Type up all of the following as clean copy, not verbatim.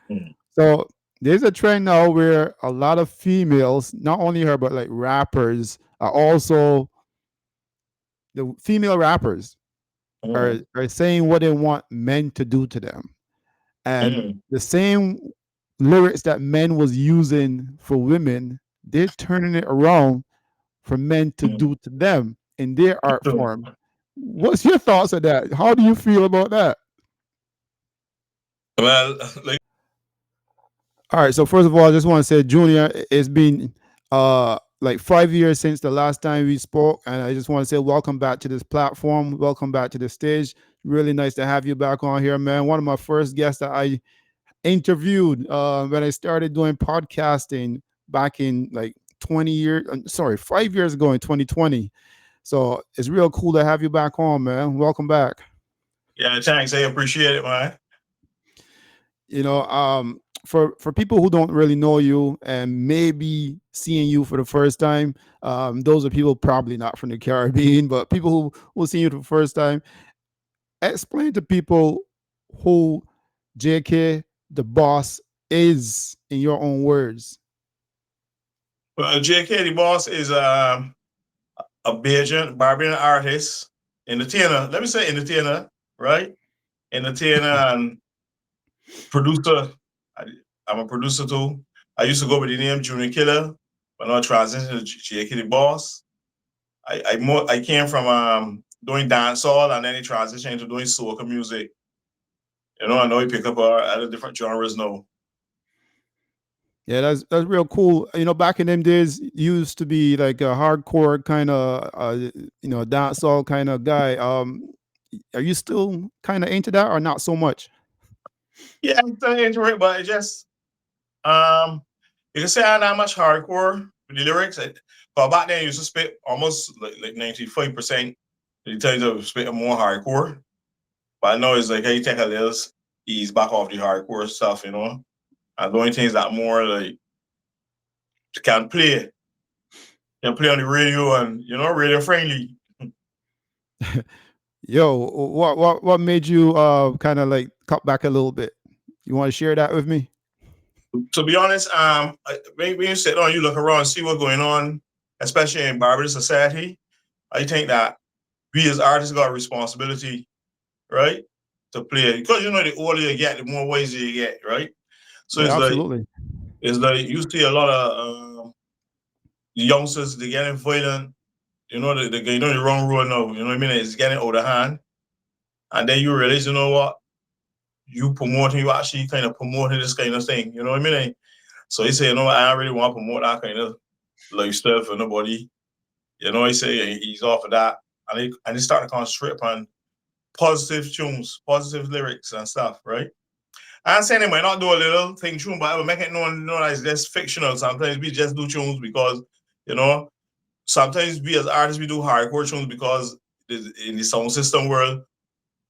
Mm, So there's a trend now where a lot of females, not only her but like rappers, are also the female rappers mm, are saying what they want men to do to them, and mm, the same lyrics that men was using for women, they're turning it around for men to mm. do to them in their art So, form. What's your thoughts on that? How do you feel about that? well, like, All right. So first of all, I just want to say, Junior, it's been like 5 years since the last time we spoke, and I just want to say welcome back to this platform. Welcome back to the stage. Really nice to have you back on here, man. One of my first guests that I interviewed when I started doing podcasting back in like 20 years, sorry, 5 years ago in 2020. So it's real cool to have you back on, man. Welcome back. yeah, thanks. I appreciate it, man. You know, for people who don't really know you and maybe seeing you for the first time, those are people probably not from the Caribbean, but people who will see you for the first time. Explain to people who JK the boss is in your own words. Well, JK the Boss is a Bajan, Barbarian artist, entertainer. Let me say entertainer, right? Entertainer and producer. I, I'm a producer too. I used to go with the name Junior Killer, but now I transitioned to JK the Boss. I came from doing dancehall and then it transitioned into doing soca music. I know we pick up other different genres now. Yeah, that's real cool. You know, back in them days, you used to be like a hardcore kind of, dancehall kind of guy. Are you still kind of into that, or not so much? Yeah, I'm still into it, but it just um you can say I'm not much hardcore with the lyrics. But back then, I used to spit almost like 95%. In terms of spitting more hardcore, but I know it's like hey, you take a little ease back off the hardcore stuff. And the only things that more like you can play on the radio and radio friendly. Yo, what made you kind of like cut back a little bit? You want to share that with me? To be honest, when you sit down, you look around, see what's going on, especially in Barbados society. I think that we as artists got a responsibility, right, to play because the older you get, the more ways you get, right. So Yeah, absolutely. it's like you see a lot of youngsters they getting violent. The wrong road now. You know what I mean? It's getting out of hand, and then you realize, you know what, you actually kind of promoting this kind of thing. You know what I mean? So he said, I don't really want to promote that kind of lifestyle for nobody. He say he's off of that. And he started to concentrate upon positive tunes, positive lyrics and stuff, right? I'm saying they might not do a little thing tune, but I will make it known that it's just fictional. Sometimes we just do tunes because, you know, sometimes we as artists, we do hardcore tunes because in the sound system world,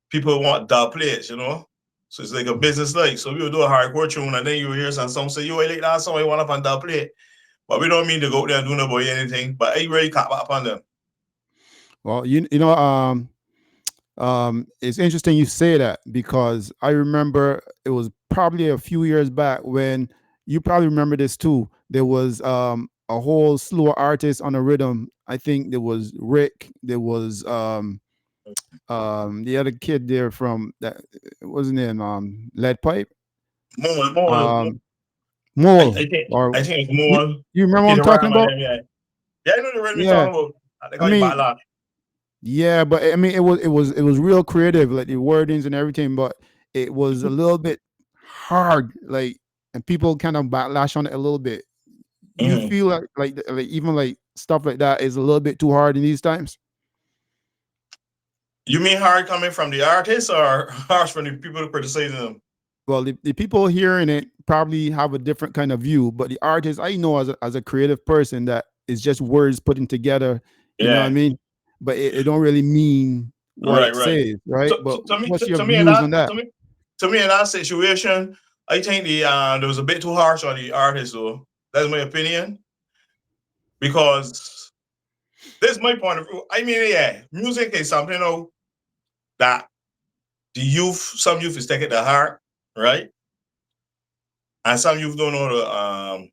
people want dub plates. So it's like a business like. So we will do a hardcore tune and then you will hear some song say, you like that song, you want up on dub plate. But we don't mean to go out there and do no boy anything. But I really cut back upon them. Well, it's interesting you say that because I remember it was probably a few years back when you probably remember this too. There was a whole slew of artists on the rhythm. I think there was Rick. There was the other kid there from that wasn't in Lead Pipe. More. Um, Mole I or think it's you, more you remember what Kid I'm talking Ram and about? them, yeah. Yeah, I know the rhythm you're Yeah, talking about. I think I I got mean, backlash. yeah, but I mean, it was real creative, like the wordings and everything, but it was a little bit hard, like, and people kind of backlash on it a little bit. You Mm-hmm. feel like even like stuff like that is a little bit too hard in these times? You mean hard coming from the artist or harsh from the people criticizing them? Well, the people hearing it probably have a different kind of view, but the artist, I know as a creative person that is just words putting together, you know what I Yeah, mean? But it don't really mean what right, it right. says, right? But what's your To me in views on that that? to me in that situation, I think the there was a bit too harsh on the artist though. That's my opinion because this is my point of view. I mean, yeah, music is something that some youth is taking to heart, right? and some youth don't know the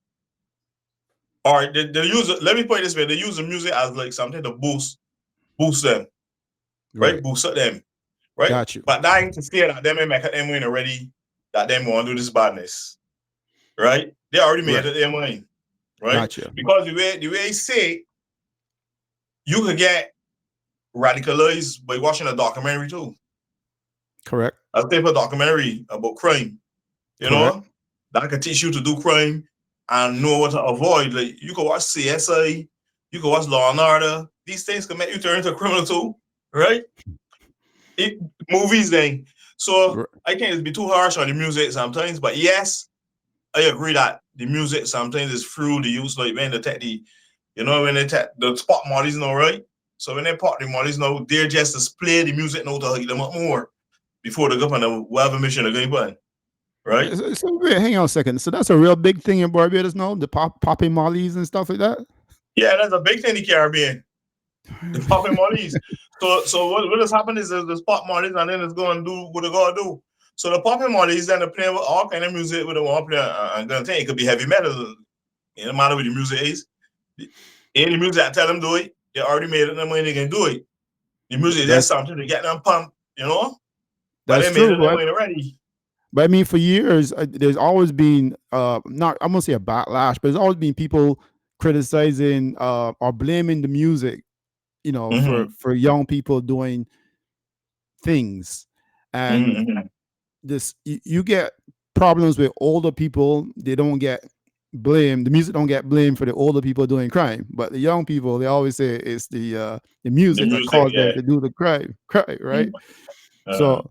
or they use it. Let me put it this way: they use the music as like something to boost them, right? Right. Boost up them, right? Got you. But that ain't to fear that them ain't make up them win already. That them want to do this badness, right? They already made Right. it their mind, right? Got you. Because the way he say you could get radicalized by watching a documentary too. Correct. A paper documentary about crime, you Correct. know, that can teach you to do crime and know what to avoid. Like you can watch CSI, you can watch Law and Order. These things can make you turn into a criminal too, right? It, movies then. So R- I think it's be too harsh on the music sometimes, but yes, I agree that the music sometimes is through the use like when they take when they take the spot mollies now, right? So when they pop the mollies now, they're just display the music now to hit them up more before they go on the whatever mission they're going on, right? So wait, hang on a second. So that's a real big thing in Barbados now, the popping mollies and stuff like that. Yeah, that's a big thing in the Caribbean. The popping mollies. So what has happened is there's pop mollies and then it's going to do what they're going to do. So the popping mollies then they're playing with all kind of music with the one player and gonna think it could be heavy metal. It doesn't matter what the music is. Any music that tell them do it, they already made it, the money they can do it. The music is just That's something to get them pumped, but that's they made true, it the but money already. I mean, for years, there's always been not I'm gonna say a backlash, but there's always been people criticizing or blaming the music, Mm-hmm. for young people doing things, and Mm-hmm. this you get problems with older people. They don't get blamed. The music don't get blamed for the older people doing crime, but the young people, they always say it's the The music that music, caused them yeah. to do the crime, right? Uh, So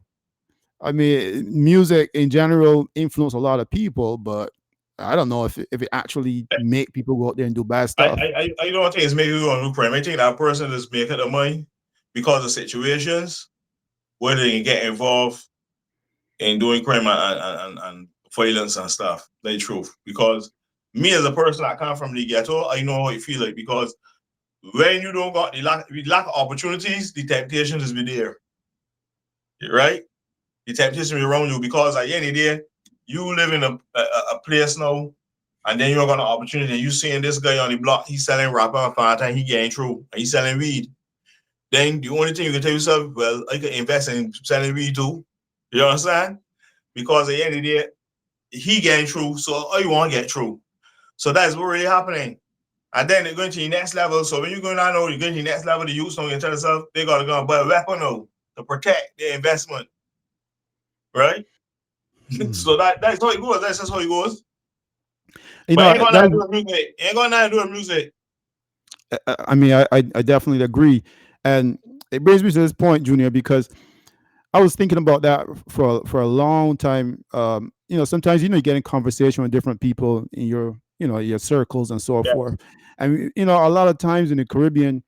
I mean, music in general influence a lot of people, but I don't know if it actually make people go out there and do bad I, stuff. I, I don't think it's maybe on new crime. I think that person is making the money because of situations where they can get involved in doing crime and violence and stuff. The truth. Because me as a person that come from the ghetto, I know how it feel like because when you don't got the lack of opportunities, the temptation is be there. Right? The temptation will be around you because at the end of the day, you live in a place now and then you're gonna opportunity. You seeing this guy on the block, he's selling rapper and fanta, and he getting through, and he's selling weed. Then the only thing you can tell yourself, well, I could invest in selling weed too. You understand? Because at the end of the day, he getting through, so I want to get through. So that's what really happening. And then they're going to the next level. So when you're going down, you're going to the next level, the youth don't tell themselves they gotta go and buy a weapon now to protect their investment, right? Mm. So that's how it goes. That's just how it goes. You But know, ain't gonna that nothing to do with music. Ain't gonna nothing to do with music. I mean, I definitely agree, and it brings me to this point, Junior, because I was thinking about that for a long time. Sometimes you get in conversation with different people in your your circles and so Yeah. forth, and a lot of times in the Caribbean,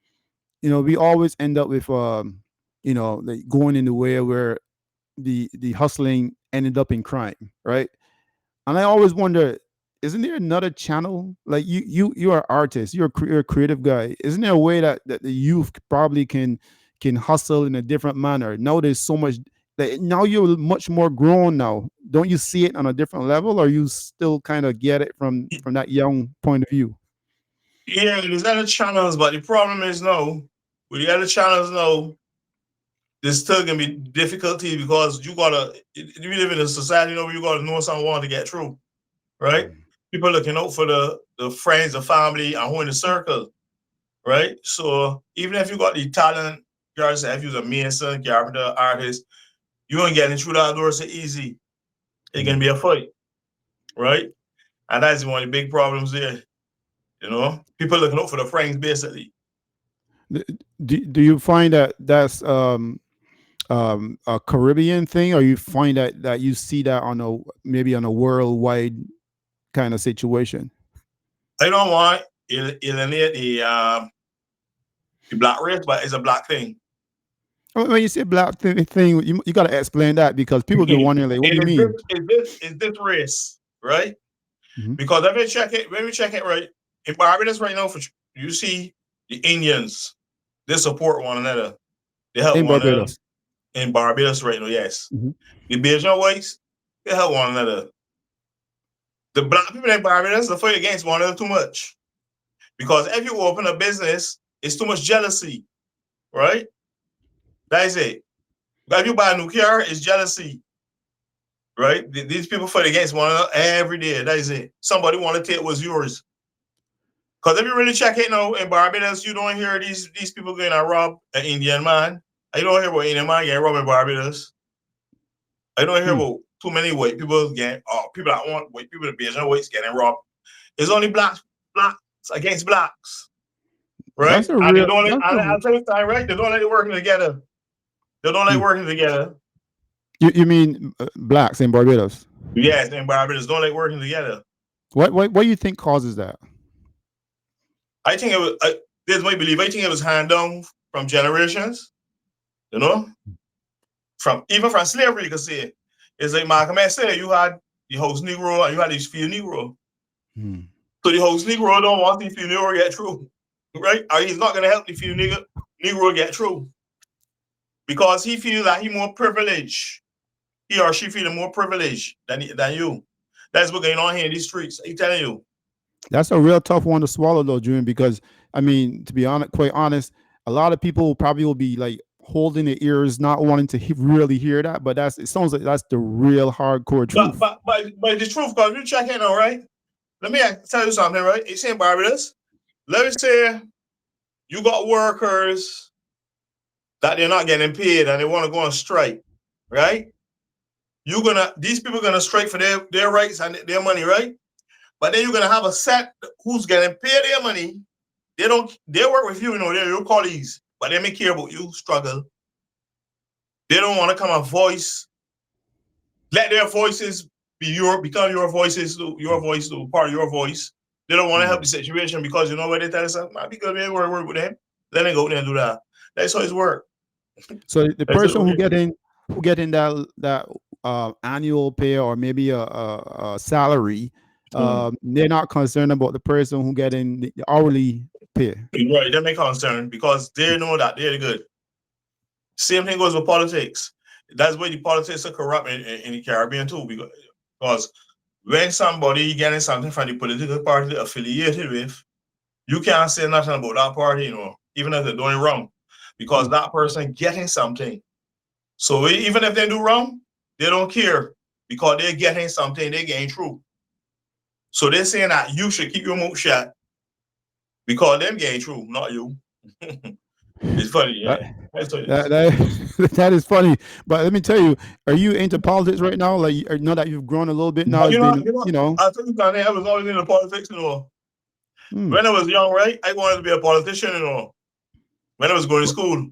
we always end up with like going in the way where the hustling ended up in crime, right? And I always wonder, isn't there another channel? Like you are an artist, you're a creative guy. Isn't there a way that the youth probably can hustle in a different manner? Now there's so much that now you're much more grown now. Don't you see it on a different level, or you still kind of get it from that young point of view? Yeah, there's other channels, but the problem is no. With the other channels, no, there's still gonna be difficulty because you live in a society, where you gotta know someone to get through, right? People looking out for the friends, the family, and who in the circle, right? So even if you got the talent, regardless if you're a mason, carpenter, artist, you ain't getting through that door so easy. It's gonna be a fight, right? And that's one of the big problems there. People looking out for the friends basically. Do you find that that's a Caribbean thing, or you find that you see that on a maybe on a worldwide kind of situation? I don't want to eliminate the black race, but it's a black thing. When you say black thing, you got to explain that because people be And wondering, like, what do you is mean? this race, right? Mhm. Because when we check it right, in Barbados right now, you see the Indians, they support one another. They help In one another Barbados? in Barbados right now, yes. Mhm. The Bajan whites, they help one another. The black people in Barbados are fight against one another too much. Because if you open a business, it's too much jealousy, right? That is it. If you buy a new car, it's jealousy, right? These people fight against one another every day. That is it. Somebody want to take what's yours. Because if you really check it now in Barbados, you don't hear these people going to rob an Indian man. I don't hear about Indian man getting robbed in Barbados. I don't hear about too many white people getting, people that want white people to be Asian whites getting robbed. It's only blacks against blacks, right? That's a And they real. don't. That's I'll tell you time, right? They don't like working together. They don't like working together. You mean blacks in Barbados? Yes, in Barbados don't like working together. What do you think causes that? I think it was. This is my belief. I think it was hand down from generations. You know, from slavery, you can say it. It's like Malcolm X said, you had the host Negro and you had the field Negro. So the host Negro don't want the field Negro get through, right? Or he's not going to help the field Negro get through because he feels that he's more privileged. He or she feeling more privileged than you. That's what's going on here in these streets. I'm telling you. That's a real tough one to swallow, though, June. Because I mean, to be quite honest, a lot of people probably will be like holding their ears, not wanting to really hear that. But it sounds like that's the real hardcore truth. But the truth, because you check it out, right? Let me tell you something, right? It's in Barbados. Let me say you got workers that they're not getting paid and they want to go on strike, right? These people are gonna strike for their rights and their money, right? But then you're gonna have a set who's getting paid their money. They work with you, they're your colleagues, but they may care about you struggle. They don't want to come and let their voices become your voices, your voice, part of your voice. They don't want to help the situation because you know what they tell us, might be good, man, work with them. Then they go there and do that. That's how it's work. So the person who get in that annual pay or maybe a salary, they're not concerned about the person who getting the hourly pay. Right, they're not concerned because they know that they're good. Same thing goes with politics. That's why the politics are corrupt in the Caribbean too, because when somebody getting something from the political party they're affiliated with, you can't say nothing about that party, even if they're doing wrong, because that person getting something. So even if they do wrong, they don't care because they're getting something, they're getting through. So they're saying that you should keep your mouth shut because them getting through, not you. It's funny, yeah. That is funny. But let me tell you, are you into politics right now? Like, now that you've grown a little bit now, I tell you something, I was always into politics, When I was young, right, I wanted to be a politician, When I was going to school.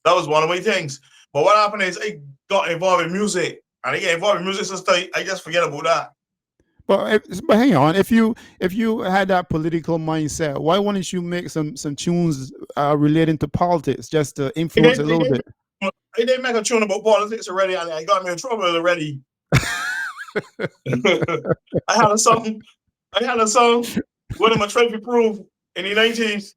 That was one of my things. But what happened is I got involved in music. And I get involved in music since I just forget about that. But hang on, if you had that political mindset, why wouldn't you make some tunes relating to politics just to influence a little bit? I didn't make a tune about politics already, and I got me in trouble already. I had a song. What am I trying to prove in the 90s?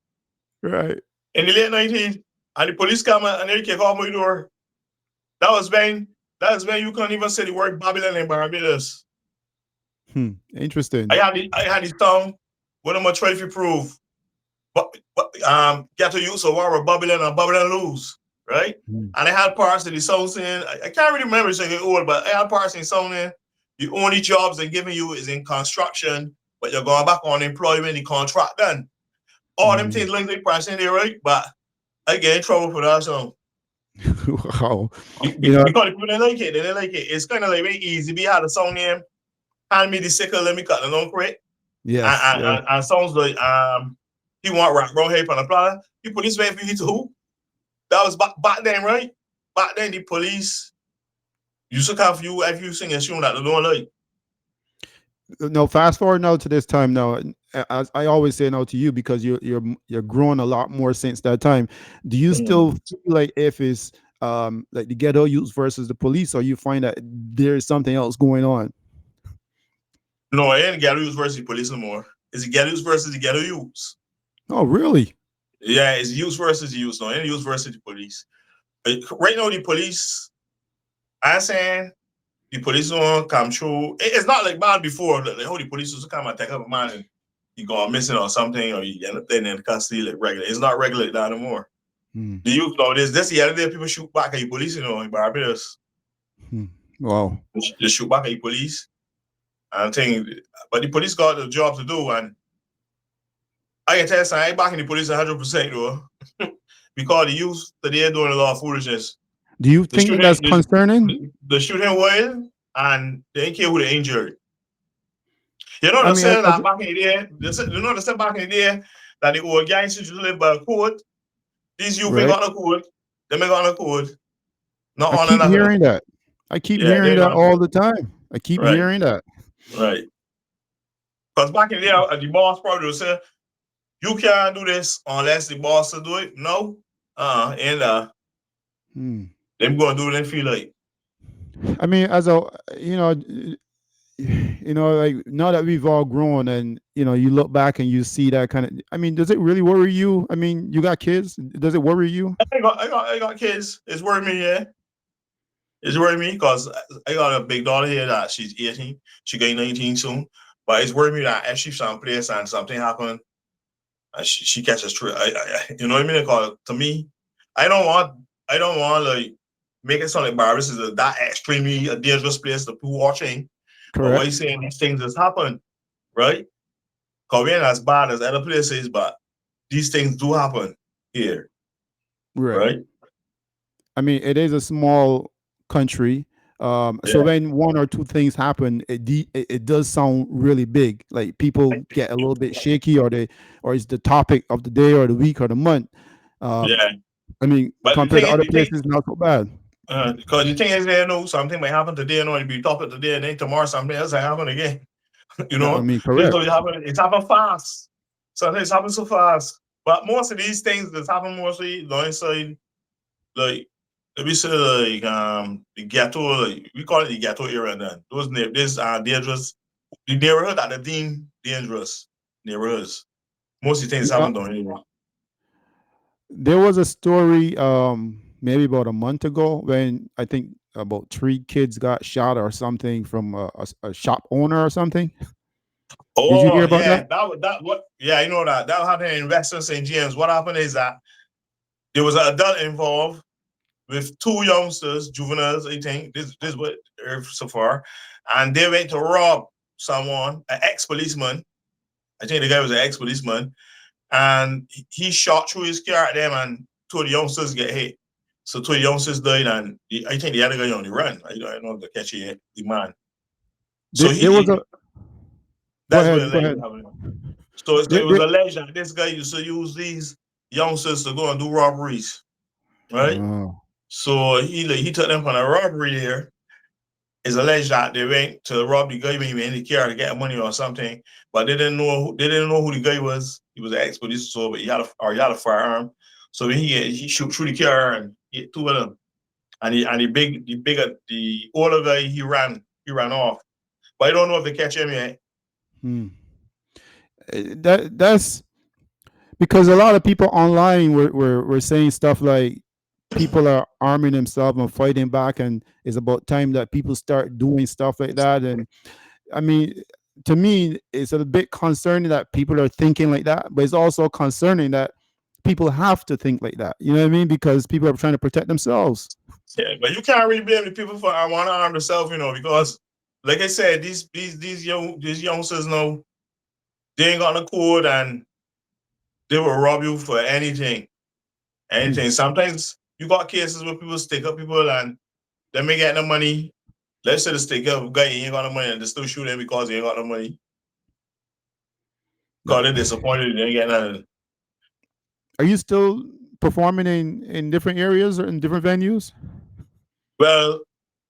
Right. In the late 90s, and the police come and they kick off my door. That was when you couldn't even say the word Babylon in Barbados. Interesting. I had this song. What am I trying to prove? But get to use of war Babylon and Babylon lose, right? And I had parts of the song saying, I can't really remember it's old, but I had parts in the song saying, the only jobs they're giving you is in construction, but you're going back on employment, the contract done. All them things like they parts in there, right? But I get in trouble for that song. Wow. Because people they like it. They didn't like it. It's kind of like very easy. We had a song name, hand me the sickle, let me cut the long quick. Yes. And songs like he want rock brown hair on the platter. He put this way for you too. That was back then, right? Back then the police used to come for you if you sing a tune that they don't like. No, fast forward now to this time now. As I always say now to you, because you're growing a lot more since that time. Do you still feel like if it's like the ghetto youth versus the police, or you find that there's something else going on? No, it ain't ghetto youth versus the police no more. It's the ghetto youth versus the ghetto youths. Oh, really? Yeah, it's youth versus youth. No, it ain't youth versus the police. Right now, the police, I'm saying the police don't come through. It's not like bad before. Like how the police used to come and take up a man and he gone missing or something, or you end up in custody like regular. It's not regular like that anymore. Hmm. The youth know this the other day people shoot back at the police, in Barbados. Hmm. Wow. They shoot back at the police. And I think, but the police got the job to do, and I can tell you something, I ain't backing the police 100% though. Because the youth today doing a lot of foolishness. Do you They think shoot that that's him, concerning? they shoot him well, and they ain't care who they injured. You know I they mean, said that back in the day, they said back in the day that the old gangs used to live by a code. These youth ain't right? got no code. They ain't got no code. Not I on keep nothing. hearing that. I keep Yeah, they hearing ain't that got no all code. the time. I keep Right, hearing that. right. Because back in the day, the boss probably would say, you can't do this unless the boss will do it. No. And Hmm. them going to do what they feel like. I mean, as a you know, like now that we've all grown, and you look back and you see that kind of. I mean, does it really worry you? I mean, you got kids. Does it worry you? I got kids. It's worrying me, yeah. It's worrying me because I got a big daughter here that she's 18. She getting 19 soon. But it's worrying me that if she's someplace and something happen and she catches through, you know what I mean? Because to me, I don't want, like make it sound like Barbados is that extremely a dangerous place to people watching. But why Correct. you saying these things has happened, right? Because we ain't as bad as other places, but these things do happen here, Right. right? I mean, it is a small country. So Yeah. when one or two things happen, it does sound really big. Like people get a little bit shaky, or it's the topic of the day or the week or the month. Um, Yeah. I mean, But compared to other places, not so bad. because the thing is, something might happen today, it'll be topic today, and then tomorrow something else might happen again. I mean, This is correct. what happen. It's happened fast. Something it's happened so fast. But most of these things that happen mostly the inside, like let me say like the ghetto, like we call it the ghetto area then. These are dangerous. The neighborhood that are deemed dangerous neighborhoods. Most of the things Yeah, happen down here. there was a story, maybe about a month ago, when I think about three kids got shot or something from a shop owner or something. Did you hear Oh about that? yeah, that what yeah, you know that happened in Western St. James. What happened is that there was an adult involved with two youngsters, juveniles, I think. This what so far. And they went to rob someone, an ex-policeman. I think the guy was an ex-policeman. And he shot through his car at them and two of the youngsters get hit. So two of the youngsters died and I think the other guy on the run. I don't know if they catch the man. So There was a. Go that's what ahead. Go alleged ahead. happened. So There, it was there, alleged that this guy used to use these youngsters to go and do robberies, right? oh, So he took them on a robbery there. It's alleged that they went to rob the guy maybe in the car to get money or something, but they didn't know who the guy was. He was an ex-police, so but he had a firearm. So when he shoot through the car and hit two of them, and the older guy he ran off. But I don't know if they catch him yet. hmm. That's because a lot of people online were saying stuff like people are arming themselves and fighting back, and it's about time that people start doing stuff like that. And I mean, to me, it's a bit concerning that people are thinking like that, but it's also concerning that people have to think like that. You know what I mean? Because people are trying to protect themselves. Yeah, but you can't really blame the people for want to arm themselves, because like I said, these youngsters know they ain't got no code and they will rob you for anything. Hmm. Anything. Sometimes you got cases where people stick up people and they may get no money. Let's say the stick up guy ain't got no money and they still shoot him because he ain't got no money. Because That- they're disappointed they ain't get nothing. Are you still performing in different areas or in different venues? Well,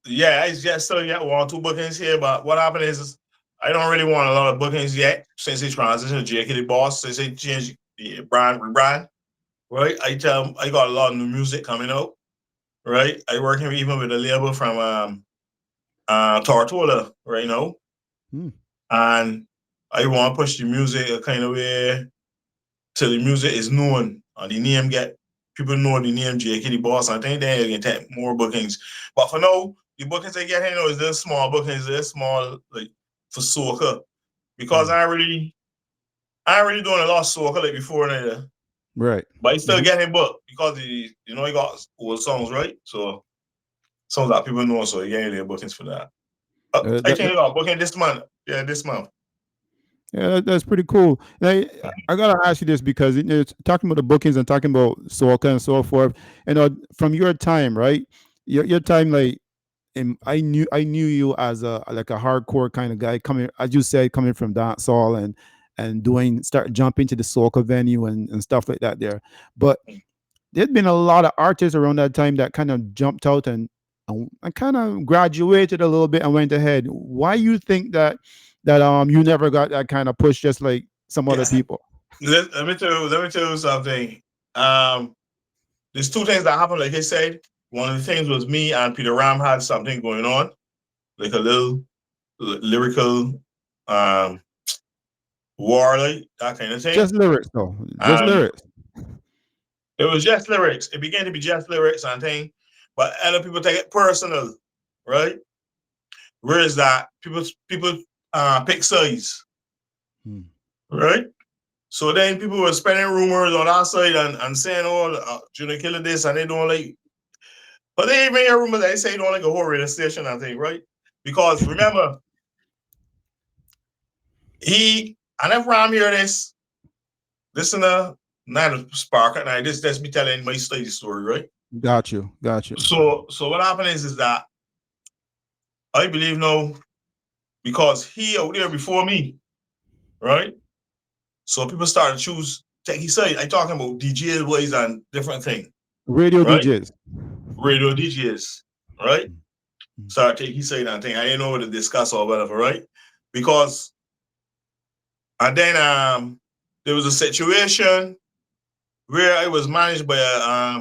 yeah, I just still got one or two bookings here, but what happened is I don't really want a lot of bookings yet since he transitioned to JK the boss, since he changed the brand, right? I got a lot of new music coming out, right? I working even with a label from Tortola right now. Hmm. And I want to push the music a kind of way till the music is known and the name get people know the name JK the boss. I think they can take more bookings. But for now, the bookings they get here, is they're small bookings, they're small like for soca. Because Mm. I ain't really doing a lot of soca like before now. Right. But he still getting booked because he got old songs, right? So songs that people know, so he getting their bookings for that. I think he got booking this month. Yeah, this month. Yeah, that's pretty cool. Now, I gotta ask you this because it's talking about the bookings and talking about soca and so forth. From your time, right? Your time, like, I knew you as a like a hardcore kind of guy coming, as you said, coming from dancehall and doing start jumping to the soca venue and stuff like that there. But there'd been a lot of artists around that time that kind of jumped out and kind of graduated a little bit and went ahead. Why you think that you never got that kind of push just like some other Yeah. people? Let me tell you something. Um, there's two things that happened. Like he said, one of the things was me and Peter Ram had something going on, like a little lyrical war, like that kind of thing. Just lyrics though. Just Um, lyrics. it was just lyrics. It began to be just lyrics and thing, but other people take it personal, right? Whereas that people pick sides, Hmm. right? So then people were spreading rumors on our side and saying, "Oh, Junior Killer this," and they don't like. But they even hear rumors that they say they don't like a whole radio station, I think, right? Because remember, I never Ram hear this. Listener, not a spark at night. This me telling my study story, right? Got you. Got you. So what happened is that I believe no, because he out there before me, right? So people started to choose take his side. I talking about DJs, boys, and different things, Radio right? DJs. Radio DJs, right? Hmm. Started take his side and thing. I didn't know what to discuss or whatever, right? Because and then there was a situation where I was managed by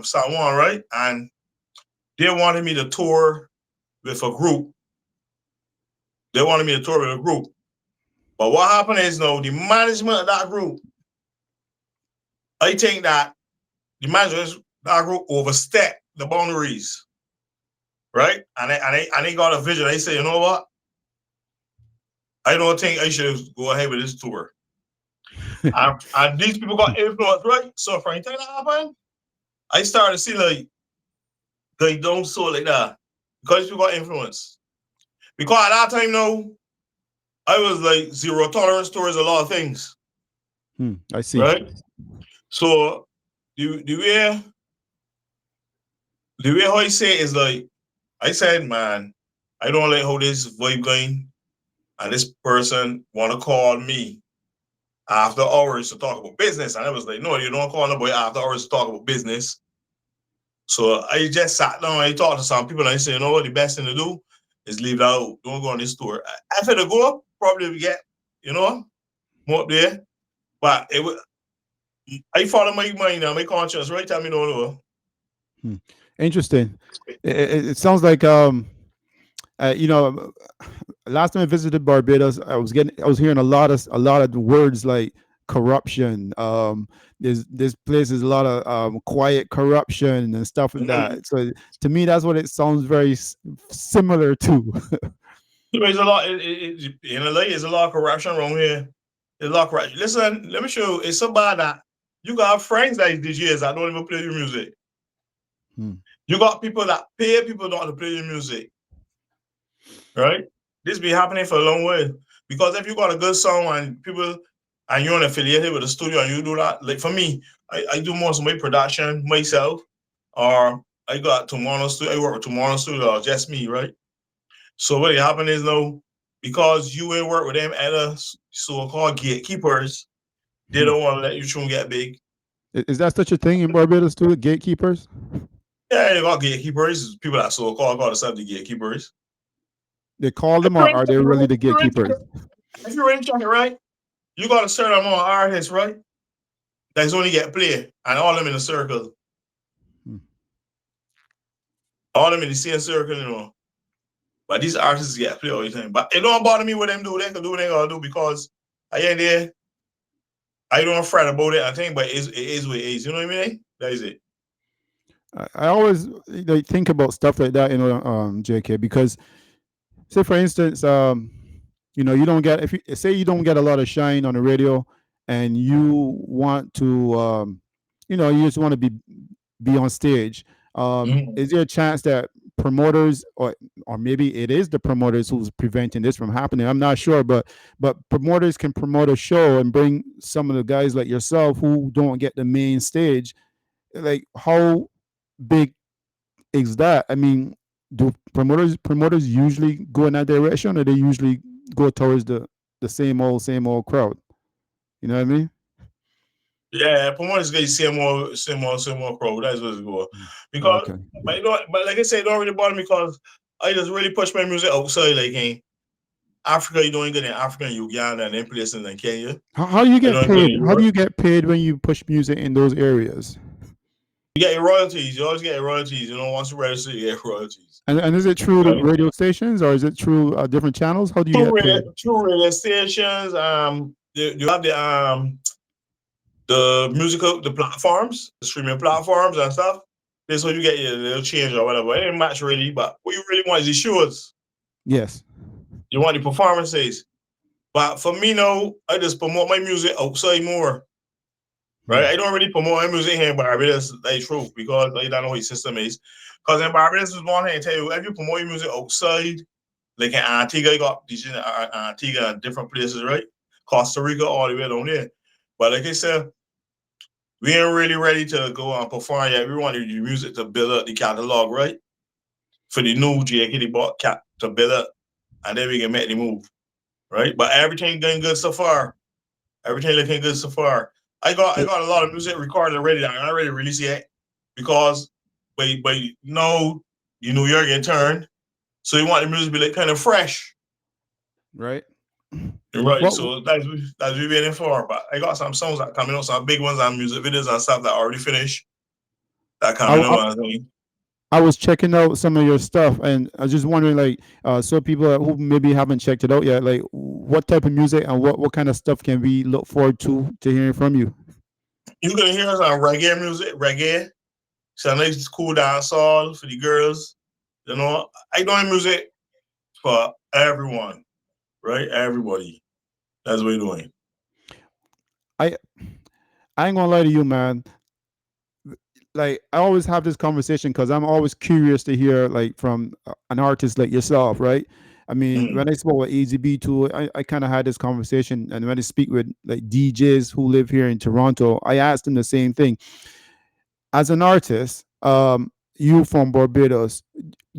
someone, right? And they wanted me to tour with a group. They wanted me to tour with a group. But what happened is now the management of that group, I think that the management of that group overstepped the boundaries, right? And they got a vision. They say, you know what? I don't think I should go ahead with this tour. And these people got influence, right? So from the time that happened, I started to see like they don't so like that because people got influence. Because at that time, no, I was like zero tolerance towards a lot of things, I see. right? So the way how I say it is like I said, man, I don't like how this vibe going, and this person want to call me after hours to talk about business, and I was like, no, you don't call nobody after hours to talk about business. So I just sat down, I talked to some people, and I said, you know what, the best thing to do is leave that out. Don't go on this tour. After the go up, probably we get, more up there. But I follow my mind and my conscience, right? Tell me no, no. Hmm. Interesting. It sounds like you know, last time I visited Barbados, I was hearing a lot of words like corruption. This place is a lot of quiet corruption and stuff like Mm-hmm. that. So to me, that's what it sounds very similar to. There's a lot in LA. There's a lot of corruption around here. There's a lot of corruption. Listen, let me show you. It's so bad that you got friends like DJs that don't even play your music. Hmm. You got people that pay people not to play your music, right? This be happening for a long way. Because if you got a good song and you're affiliated with a studio and you do that, like for me, I do most of my production myself, or I got Tomorrow Studio. I work with Tomorrow Studio, or just me, right? So what happened is though, because you ain't work with them other so-called gatekeepers, they don't want to let you tune get big. Is that such a thing in Barbados too? Gatekeepers? Yeah, they got gatekeepers, people that so-called call themselves the gatekeepers. They call If them, you or really are check they it, really right? the gatekeepers? If you really check it, right, you got a certain amount of artists, right? That's only get played, and all them in a circle, Hmm. all them in the same circle. But these artists get played all the time. But it don't bother me what them do. They can do what they gotta do because I ain't there. I don't fret about it. I think, but it is what it is. You know what I mean? That is it. I always like think about stuff like that, JK, because say for instance, you don't get if you say you don't get a lot of shine on the radio, and you want to, you just want to be on stage. Mhm. Is there a chance that promoters, or maybe it is the promoters who's preventing this from happening? I'm not sure, but promoters can promote a show and bring some of the guys like yourself who don't get the main stage. Like, how big is that? I mean, do promoters usually go in that direction, or they usually go towards the same old crowd? You know what I mean? Yeah, promoters get same more crowd. That's what's going. Because, Okay. but but like I said, it don't really bother me because I just really push my music outside. Like in Africa, you don't get in Africa and Uganda and in places in Kenya. How do you I get don't go in paid? How do Europe. you get paid when you push music in those areas? You get your royalties. You always get your royalties. You know, once you register, you get royalties. And is it through the Right? radio stations, or is it through different channels? How do you get paid? True radio stations. You have the musical, the platforms, the streaming platforms and stuff. This is how you get your little change or whatever. It ain't much really, but what you really want is the shows. Yes. You want the performances. But for me now, I just promote my music outside more. Right? I don't really promote my music here in Barbados, that's true, because I don't know what your system is. Because in Barbados is one thing I tell you, if you promote your music outside, like in Antigua, you got these in Antigua and different places, right? Costa Rica, all the way down there. But like I said, we ain't really ready to go and perform yet. We want the music to build up the catalog, right? For the new JK bought cat to build up, and then we can make the move, right? But everything going good so far. Everything looking good so far. I got a lot of music recorded already. I'm not ready to release yet because but you know the New Year get turned, so you want the music to be like kind of fresh, Right. right? What So that's we waiting for. But I got some songs that coming out, some big ones and music videos and stuff that already finished that I, coming I out. I think. I was checking out some of your stuff, and I was just wondering, like, so people who maybe haven't checked it out yet, like, what type of music and what kind of stuff can we look forward to hearing from you? You gonna hear some reggae music, reggae. Some nice cool dance all for the girls. You know, I doing music for everyone, right? Everybody. That's what we're doing. I I ain't gonna lie to you, man. Like, I always have this conversation because I'm always curious to hear, like, from an artist like yourself, right? I mean, Mm. when I spoke with Easy B too, I kind of had this conversation, and when I speak with like DJs who live here in Toronto, I asked them the same thing. As an artist, you from Barbados,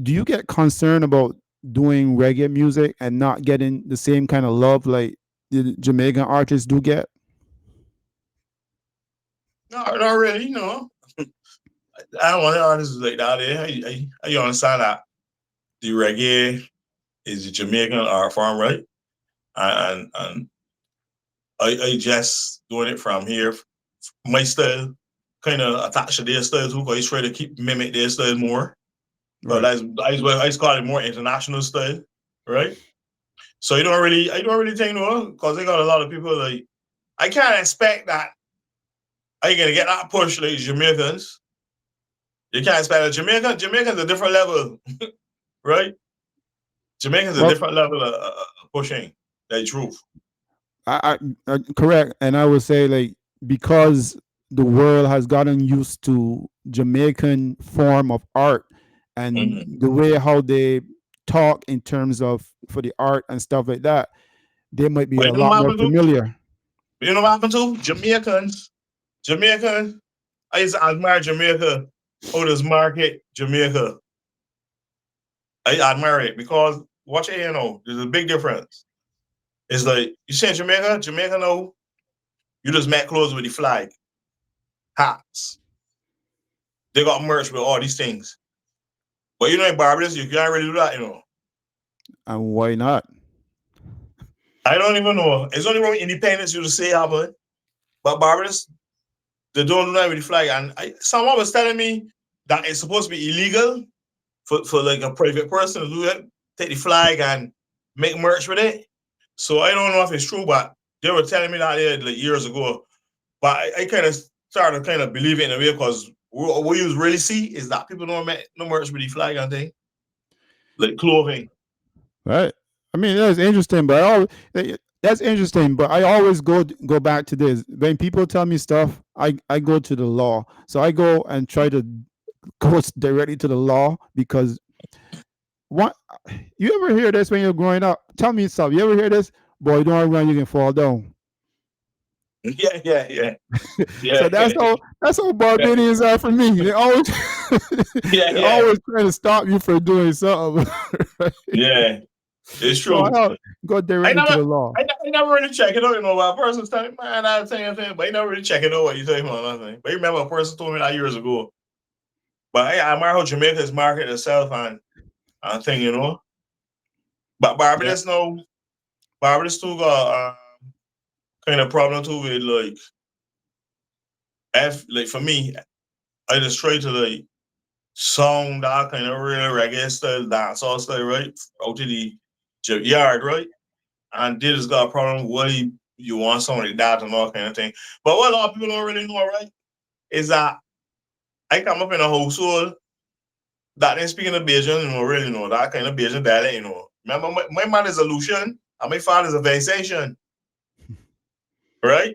do you get concerned about doing reggae music and not getting the same kind of love like the Jamaican artists do get? No, not really. No, I don't want artists like that. I understand that the reggae is a Jamaican art form, right? And I just doing it from here. My style kind of attached to their style too, because I try to keep mimic their style more. But Right. I call it more international style, right? So I don't really think no, because I got a lot of people like I can't expect that I gonna get that push like Jamaicans. You can't expect that Jamaican's a different level, right? Jamaican's a Well, different level of pushing. That's truth. correct, and I would say, like, because the world has gotten used to Jamaican form of art and Mm-hmm. the way how they talk in terms of for the art and stuff like that, they might be But a you know lot what more happened to? familiar. You know what happened to? Jamaicans. I used to admire Jamaica. How does market Jamaica? I admire it because watch it, there's a big difference. It's like you say Jamaica no, you just make clothes with the flag, hats. They got merch with all these things. But in Barbados, you can't really do that. And why not? I don't even know. It's only wrong independence you to say happen. But Barbados, they don't do that with the flag. And someone was telling me that it's supposed to be illegal for like a private person to do it, take the flag and make merch with it. So I don't know if it's true, but they were telling me that like years ago. But I kind of started kind of believing in a way because what you really see is that people don't make no merch with the flag and thing, like clothing. Right. I mean, that's interesting, but that's interesting. But I always go back to this. When people tell me stuff, I go to the law. So I go and try to go directly to the law because what you ever hear this when you're growing up? Tell me something. You ever hear this? Boy, don't run, you can fall down. Yeah. So Yeah, that's how Barbadians are for me. They always yeah, they yeah, always trying to stop you from doing something. Right? yeah. It's So I true. don't go I directly to never, the law. I never really check it out. You know, a person's telling man, I'm saying anything, but I never really check it out what you saying about nothing. But you remember a person told me that years ago. But I admire how Jamaica is marketed itself and thing, you know. But Yeah. Barbados now, Barbados still got kind of problem too with like like for me, I just straight to the song that kind of real reggae style, dancehall style, right? Out to the yard, right? And they just got a problem why you want something like that and all kind of thing. But what a lot of people don't really know, right, is that I come up in a household that ain't speaking of Bajan, you know, really know that kind of Bajan dialect, you know. Remember, my man is a Lucian and my father is a Vensation, right?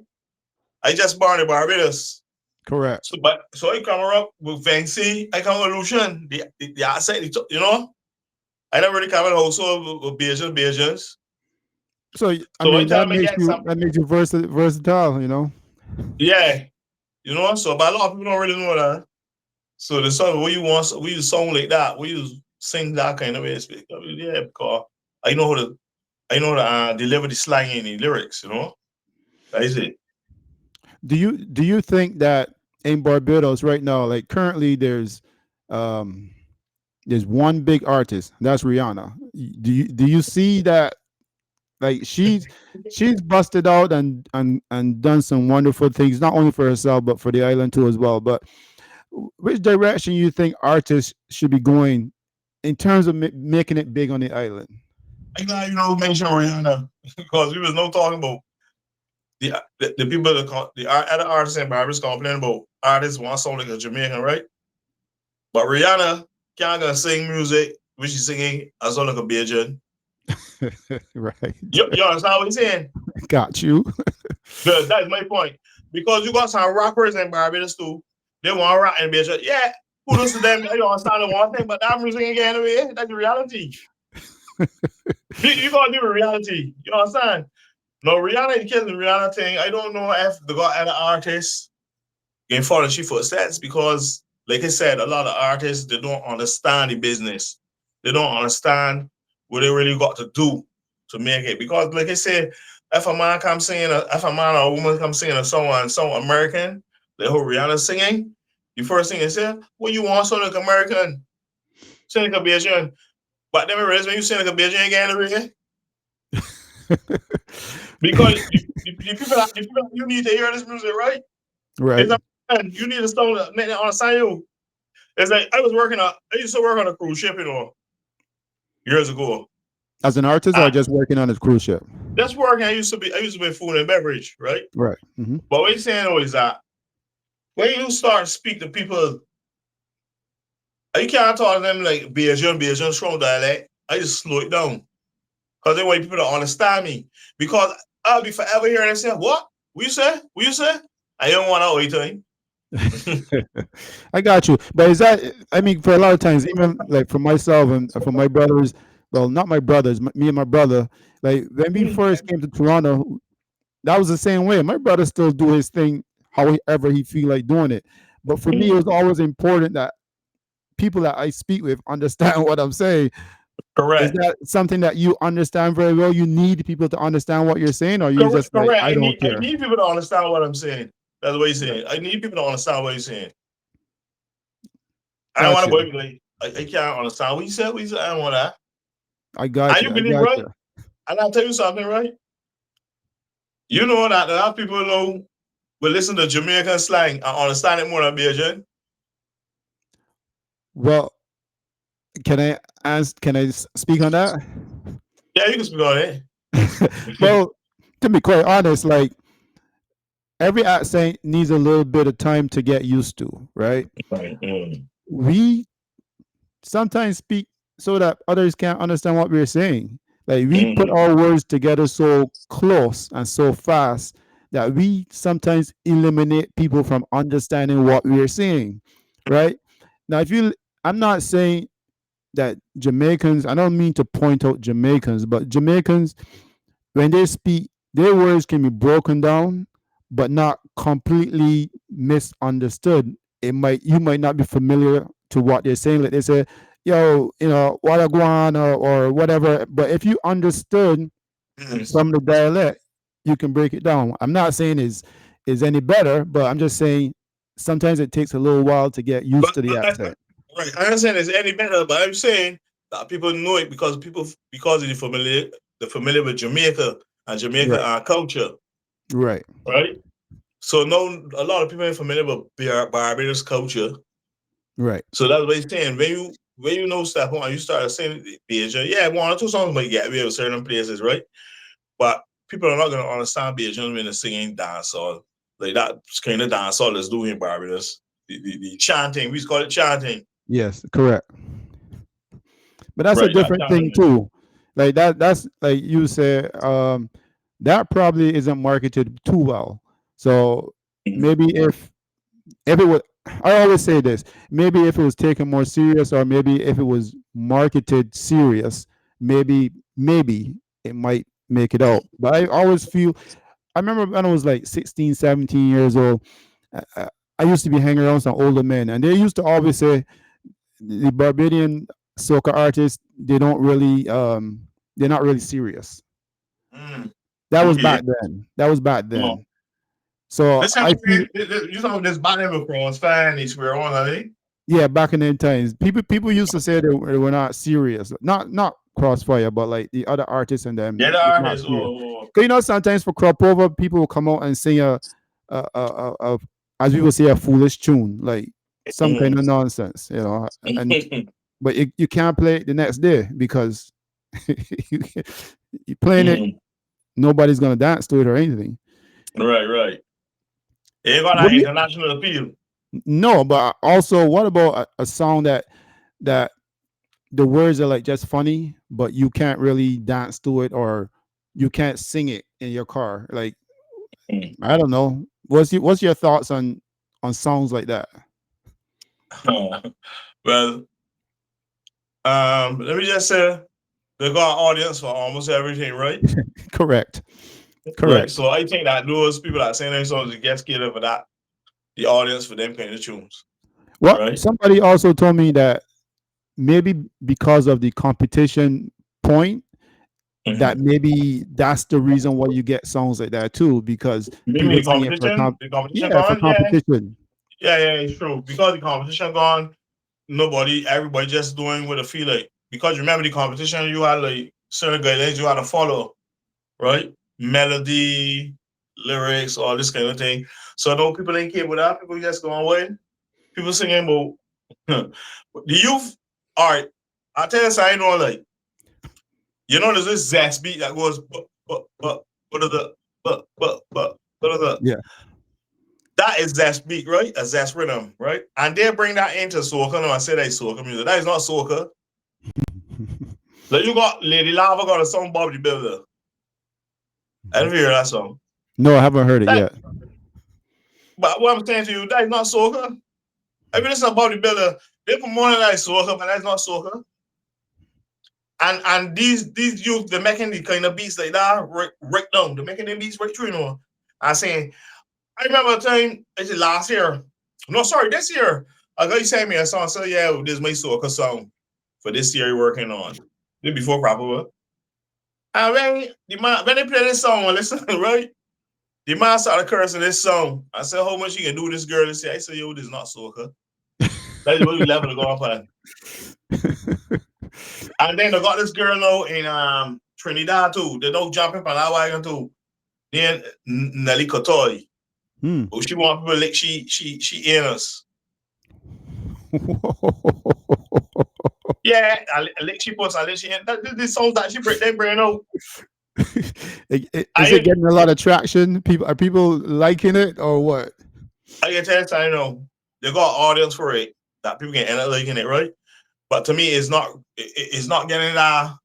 I just born in Barbados. Correct. So I come up with Fancy, I come with Lucian, the accent, you know. I never really come in a household with Bajans. So I So mean anytime I get some, that makes you versatile, you know. yeah, you know. So but a lot of people don't really know that. So the song we want, we use song like that, we use sing that kind of way. Yeah, because I know how to, deliver the slang in the lyrics, you know. That is it. Do you think that in Barbados right now, like currently, um there's one big artist, that's Rihanna. Do you see that like she's busted out and done some wonderful things not only for herself but for the island too as well. But which direction you think artists should be going in terms of making it big on the island? I glad you know mention Rihanna because we was no talking about the people the other artists in Barbados complaining about artists want sound like a Jamaican, right? But Rihanna can't gonna sing music which she's singing as sound like a Bajan. Right. You understand what I'm saying? Got you. Good, that's my point. Because you got some rappers in Barbados too. They want rap and Bajan. Yeah, kudos to them. You understand the one thing, but that music again anyway. That's the reality. You gotta do the reality. You understand? No, Rihanna, the kids in Rihanna thing, I don't know if they got other artists getting following she footsteps because, like I said, a lot of artists they don't understand the business. They don't understand what they really got to do to make it. Because, like I said, if a man or a woman comes singing a song on some American, like who Rihanna singing, the first thing they say, "Well, you want something like American, sing like a Bajan." But then we realize when you sing like a Bajan again, really, because the people you need to hear this music, right? Right. It's a man, you need to start making it on sign you. It's like I used to work on a cruise ship, you know, years ago. As an artist or And just working on a cruise ship? that's working. I used to be food and beverage, right? Right. Hmm. But what you're saying though is that when you start to speak to people, you can't talk to them like Bajan, strong dialect. I just slow it down. Because they want people to understand me. Because I'll be forever hearing them say, what? What you say? What you say? I don't want to wait time. I got you. But is that, I mean, for a lot of times, even like for myself and for my brothers, well, not my brothers, me and my brother, like when we first came to Toronto, that was the same way. My brother still do his thing however he feel like doing it. But for me, it was always important that people that I speak with understand what I'm saying. Is Correct. that something that you understand very well? You need people to understand what you're saying, or you Correct. just like, Correct. I don't I care. need people to understand what I'm saying. That's what he's saying. I need people to understand what he's saying. I don't want Got to you. believe like I can't understand what he said. What he said. I don't want that. I got And you. you I believe got right? you. And I'll tell you something, right? You know that a lot of people know will listen to Jamaican slang and understand it more than Bajan. Well, can I ask? Can I speak on that? Yeah, you can speak on it. Well, to be quite honest, like every accent needs a little bit of time to get used to, right? Right. We sometimes speak so that others can't understand what we're saying. Like we put Mm-hmm. our words together so close and so fast that we sometimes eliminate people from understanding what we're saying, right? Now, if you, I'm not saying that Jamaicans, I don't mean to point out Jamaicans, but Jamaicans, when they speak, their words can be broken down, but not completely misunderstood. It might, you might not be familiar to what they're saying. Like they say, "Yo, you know, what a guan," or whatever. But if you understood some of the dialect, you can break it down. I'm not saying is any better, but I'm just saying sometimes it takes a little while to get used But to the accent. right, I understand it's any better, but I'm saying that people know it because people because of the familiar with Jamaica and Jamaica Right, culture, right, right? So no, a lot of people ain't familiar with Barbados culture. right. So that's what he's saying. When you know stuff on, you start saying Bajan, yeah, one or two songs might get away with certain places, right? But people are not gonna understand Bajan when they're singing dancehall. Like that kind of dancehall is doing in Barbados. The chanting, we used to call it chanting. Yes, correct. But that's a Right, that different thing chanting. too. Like that's like you said, that probably isn't marketed too well. So maybe if it was, I always say this, maybe if it was taken more serious, or maybe if it was marketed serious, maybe it might make it out. But I always feel, I remember when I was like 16, 17 years old, I used to be hanging around some older men, and they used to always say the Barbadian soca artists, they don't really they're not really serious. Mm, That was okay. back then. That was back Come then. So This time, I feel, you talking this bottom across fine, they swear on, are they? yeah, back in them times, people used to say they were not serious. Not Crossfire, but like the other artists and Yeah, them, the they're not artists. serious. 'Cause you know, sometimes for crop over, people will come out and sing a as we would say, a foolish tune, like some kind of mm. nonsense, and but you can't play it the next day because you, you playing it, Mhm. nobody's gonna dance to it or anything. Right, right. It got What that do you, international appeal. no, but also, what about a song that the words are like just funny, but you can't really dance to it, or you can't sing it in your car? Like, Mm. I don't know. What's your thoughts on songs like that? Well, let me just say, they got an audience for almost everything, right? Correct. Right. Correct. So I think that those people that sing their songs get scared for that, the audience for them kind of tunes, What right? somebody also told me that maybe because of the competition point, that Mm-hmm. maybe that's the reason why you get songs like that too, because Maybe people sing it for the competition yeah, for gone, yeah, competition. it's true. Because the competition gone, everybody just doing what they feel like. Because remember the competition, you had like certain guidelines you had to follow, right? Melody, lyrics, all this kind of thing. So no people ain't care with that. People just going away. People singing about the youth. All right, I tell you something, like there's this zest beat that goes but the Yeah. that is zest beat, right? A zest rhythm, right? And they bring that into soca. No, I say that is soca music. That is not soca. Like you got Lady Lava got a song Bobby Builder. I don't hear that song. No, I haven't heard it That, yet. but what I'm saying to you, that is not soca. I mean, it's a Bobby Builder. They put more than that is soca, but that's not soca. And these youth, they're making the kind of beats like that right down. They're making them beats right through, I'm saying, I remember a time, is it last year? No, sorry, this year. A guy sent me a song, so yeah, this is my soca song for this year you're working on. This before proper. And when they play this song, listen, right? The man started cursing this song. I said, how much you can do this girl? This I said, yo, this is not soca. That's what we level to go up on. And then they got this girl now in Trinidad too. They don't jump in on that wagon too. Then Nelly Kotoy. Hmm. Oh, she want people like she in us. Yeah, I like she posts, I like she in. This songs that she bring, they bring out. Is it I getting a lot of traction? People liking it or what? I can tell you, I know they got an audience for it that people can end up liking it, right? But to me, it's not getting that.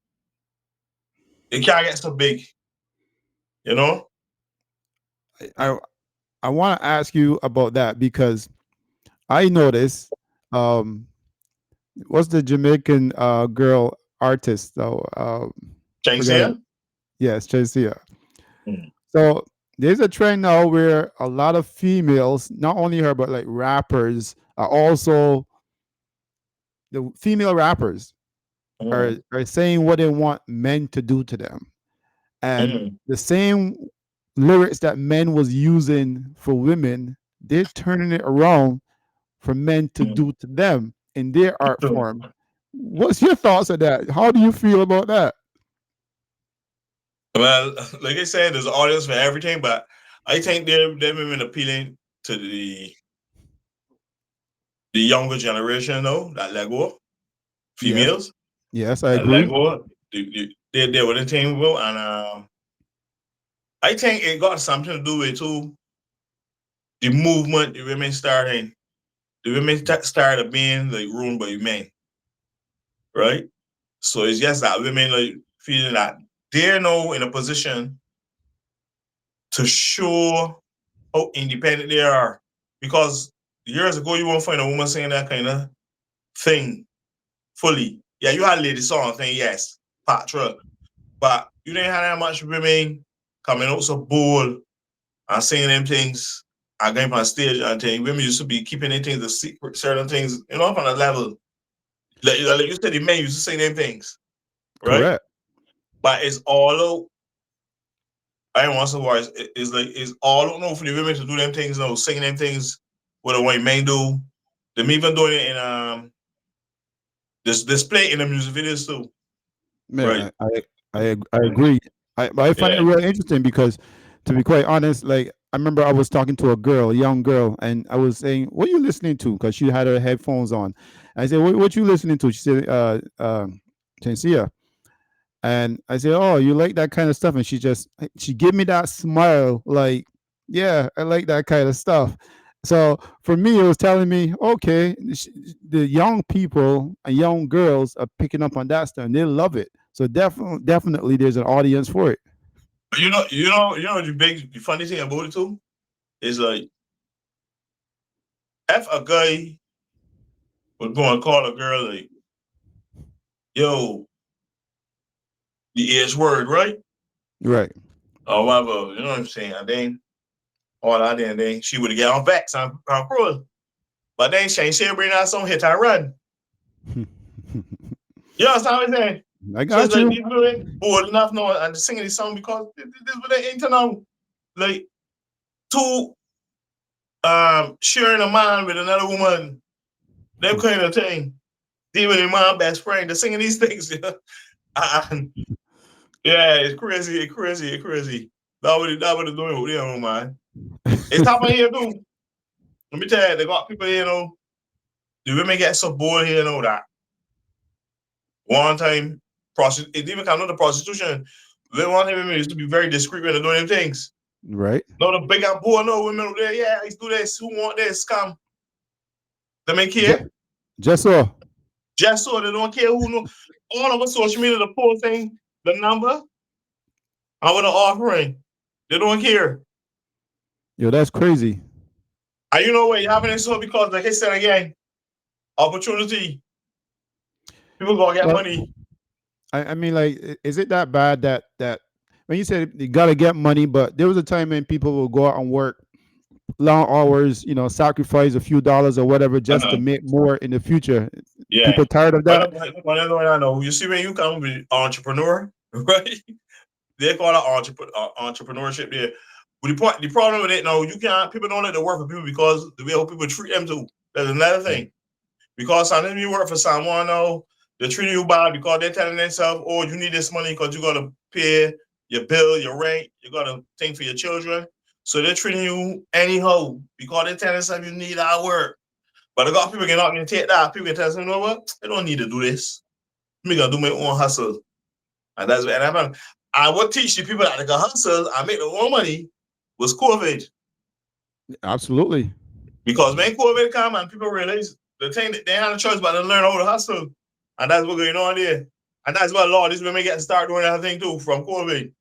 It can't get so big, you know. I I want to ask you about that because I noticed um what's the Jamaican girl artist though? Can you see Forget it? it. Yes, Chelsea. Mm. So there's a trend now where a lot of females, not only her but like rappers, are also the female rappers Mm. are saying what they want men to do to them, and Mm. the same lyrics that men was using for women, they're turning it around for men to Mm. do to them in their art So, form. What's your thoughts on that? How do you feel about that? well, like I said, there's an audience for everything, but I think they've been appealing to the younger generation, though, that let go, Yes, females yes, I that let agree. go. They were the thing, bro, and I think it got something to do with too the movement the women starting. The women started being like ruined by men, right? So it's just that women like feeling that they're now in a position to show how independent they are. Because years ago, you won't find a woman saying that kind of thing fully. Yeah, you had lady song thing, yes, Patra, but you didn't have that much women coming out so bold and saying them things and going on stage and things. Women used to be keeping their things a secret, certain things, on a level. Like you said, the men used to say them things, right? Correct. But it's all out. I ain't want to watch. It's like it's all out now for the women to do them things, singing them things. What the white men do, them even doing it in this display in the music videos too, right? Yeah, I agree. I find it Yeah. really interesting because, to be quite honest, like I remember I was talking to a girl, a young girl, and I was saying, "What are you listening to?" Because she had her headphones on. I said, "What you listening to?" She said, Tensia. And I said, "Oh, you like that kind of stuff?" And she gave me that smile, like, "Yeah, I like that kind of stuff." So for me, it was telling me, okay, the young people and young girls are picking up on that stuff, and they love it. So definitely, there's an audience for it. The funny thing about it too is like if a guy would go and call a girl like, "Yo, the H word," right? Right. Or whatever, you know what I'm saying? And then all that, then she would get on vex on cruel. But then she bring out some hit and run. You understand what I'm saying? I So it's got like you. these women bold enough now and singing this song because this is what they into now. Like two sharing a man with another woman, that kind of thing. Even in my best friend, they're singing these things. And yeah, it's crazy, it's crazy, it's crazy. That what they're doing with them, man. It's happening here too. Let me tell you, they got people here, the women get so bored here, that one time, it even come to the prostitution. One time women used to be very discreet when they're doing them things. Right. No, the big and boy, no women over there, yeah, I do this, who want this, come. They make Just, care. just so. Just so they don't care who know. All of us social media, the poor thing, the number, and with the offering. They don't care. Yo, that's crazy. And you know what? You having it so because, like I said again, opportunity. People gonna get Well, money. I mean, like, is it that bad that when you said you gotta get money, but there was a time when people will go out and work long hours, sacrifice a few dollars or whatever just to Uh-huh. make more in the future. Yeah. People tired of But that? that's what I know. You see, when you come with entrepreneur, right? They call it entrepreneurship there. But the problem with it, no, you can't. People don't let to work for people because the way how people treat them too. That's another thing. Because sometimes you work for someone, no, they're treating you bad because they're telling themselves, "Oh, you need this money because you got to pay your bill, your rent, you got to think for your children." So they're treating you anyhow because they're telling themselves you need our work. But a lot of people can not take that. People can tell them, "You know what? I don't need to do this. I'm gonna do my own hustle." And that's what happened. I would teach the people that they can hustle and make their own money was COVID. Absolutely. Because when COVID come and people realize the thing that they have a choice but to learn how to hustle. And that's what's going on there. And that's what Lord is when we get to start doing that thing too from COVID.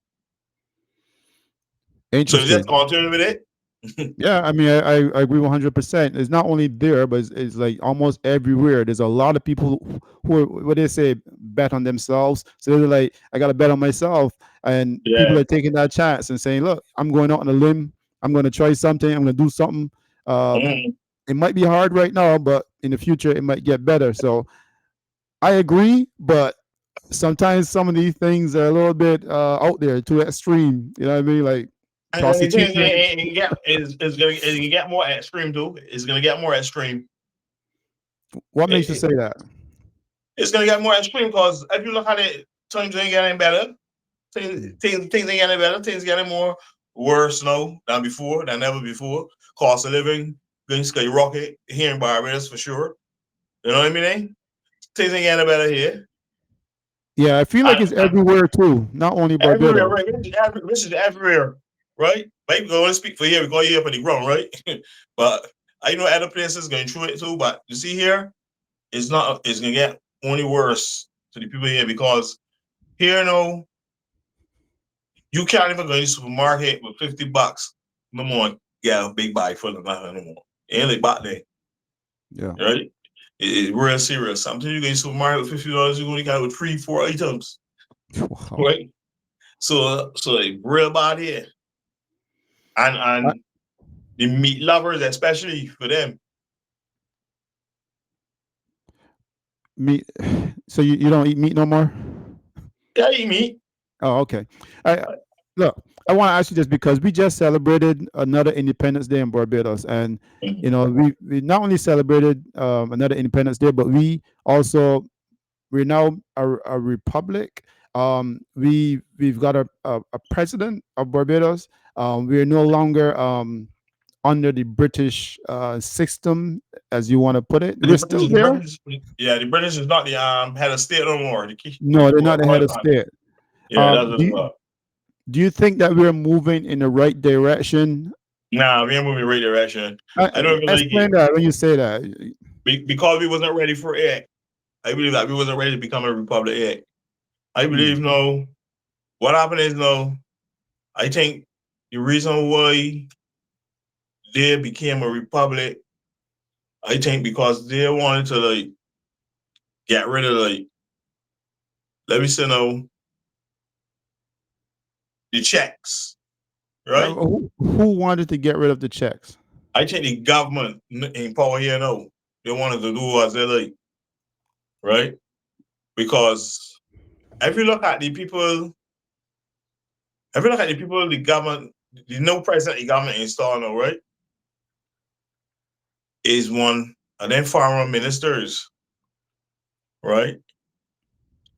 So you just Interesting. continue with it. Yeah, I mean, I agree 100%. It's not only there, but it's like almost everywhere. There's a lot of people who are, what they say, bet on themselves. So they're like, I got to bet on myself. And people Yeah. are taking that chance and saying, look, I'm going out on a limb. I'm going to try something. I'm going to do something. Um, Mm. it might be hard right now, but in the future, it might get better. So I agree, but sometimes some of these things are a little bit out there, too extreme. You know what I mean? Like And the thing is, prostitution. it can get more extreme too. It's gonna get more extreme. What makes you It, say that? it's gonna get more extreme because if you look at it, times ain't getting better. Things ain't getting better. Things getting more worse now than before, than ever before. Cost of living going to skyrocket here in Barbados for sure. You know what I mean? Eh? Things ain't getting better here. Yeah, I feel like it's And everywhere too, not only everywhere, Barbados. right? This is everywhere, right? Maybe we only speak for here, we go here for the ground, right? But I know other places going through it too. But you see here, it's not. It's gonna get only worse to the people here because here, no, you can't even go to the supermarket with $50 no more. Yeah, a big bag full of nothing anymore. It ain't like back then, Yeah. right? It's real serious. Sometimes you go to the supermarket with $50, you're gonna get with 3, 4 items, Wow. right? So like real bad here. And I, the meat lovers, especially for them. meat. So you don't eat meat no more? Yeah, eat meat. Oh, okay. I look. I want to ask you this because we just celebrated another Independence Day in Barbados, and we not only celebrated another Independence Day, but we're now a republic. We've got a president of Barbados. We're no longer under the British system, as you want to put it. We're still The there. British, yeah, the British is not the head of state no more. No, they're not the head Royal of family. state. Yeah, that's what Do it's you, about. do you think that we're moving in the right direction? Nah, we ain't moving in the right direction. I don't even like it Explain that when you say that. because we wasn't ready for it. I believe that we wasn't ready to become a republic yet. I Hmm. believe no. What happened is no. I think the reason why they became a republic, I think because they wanted to like get rid of like let me say no the checks, right? Who wanted to get rid of the checks? I think the government in power here now they wanted to do as they like, right? Because if you look at the people, if you look at the people, the government, the no president, the government installed now, right? Is one and then foreign ministers, right?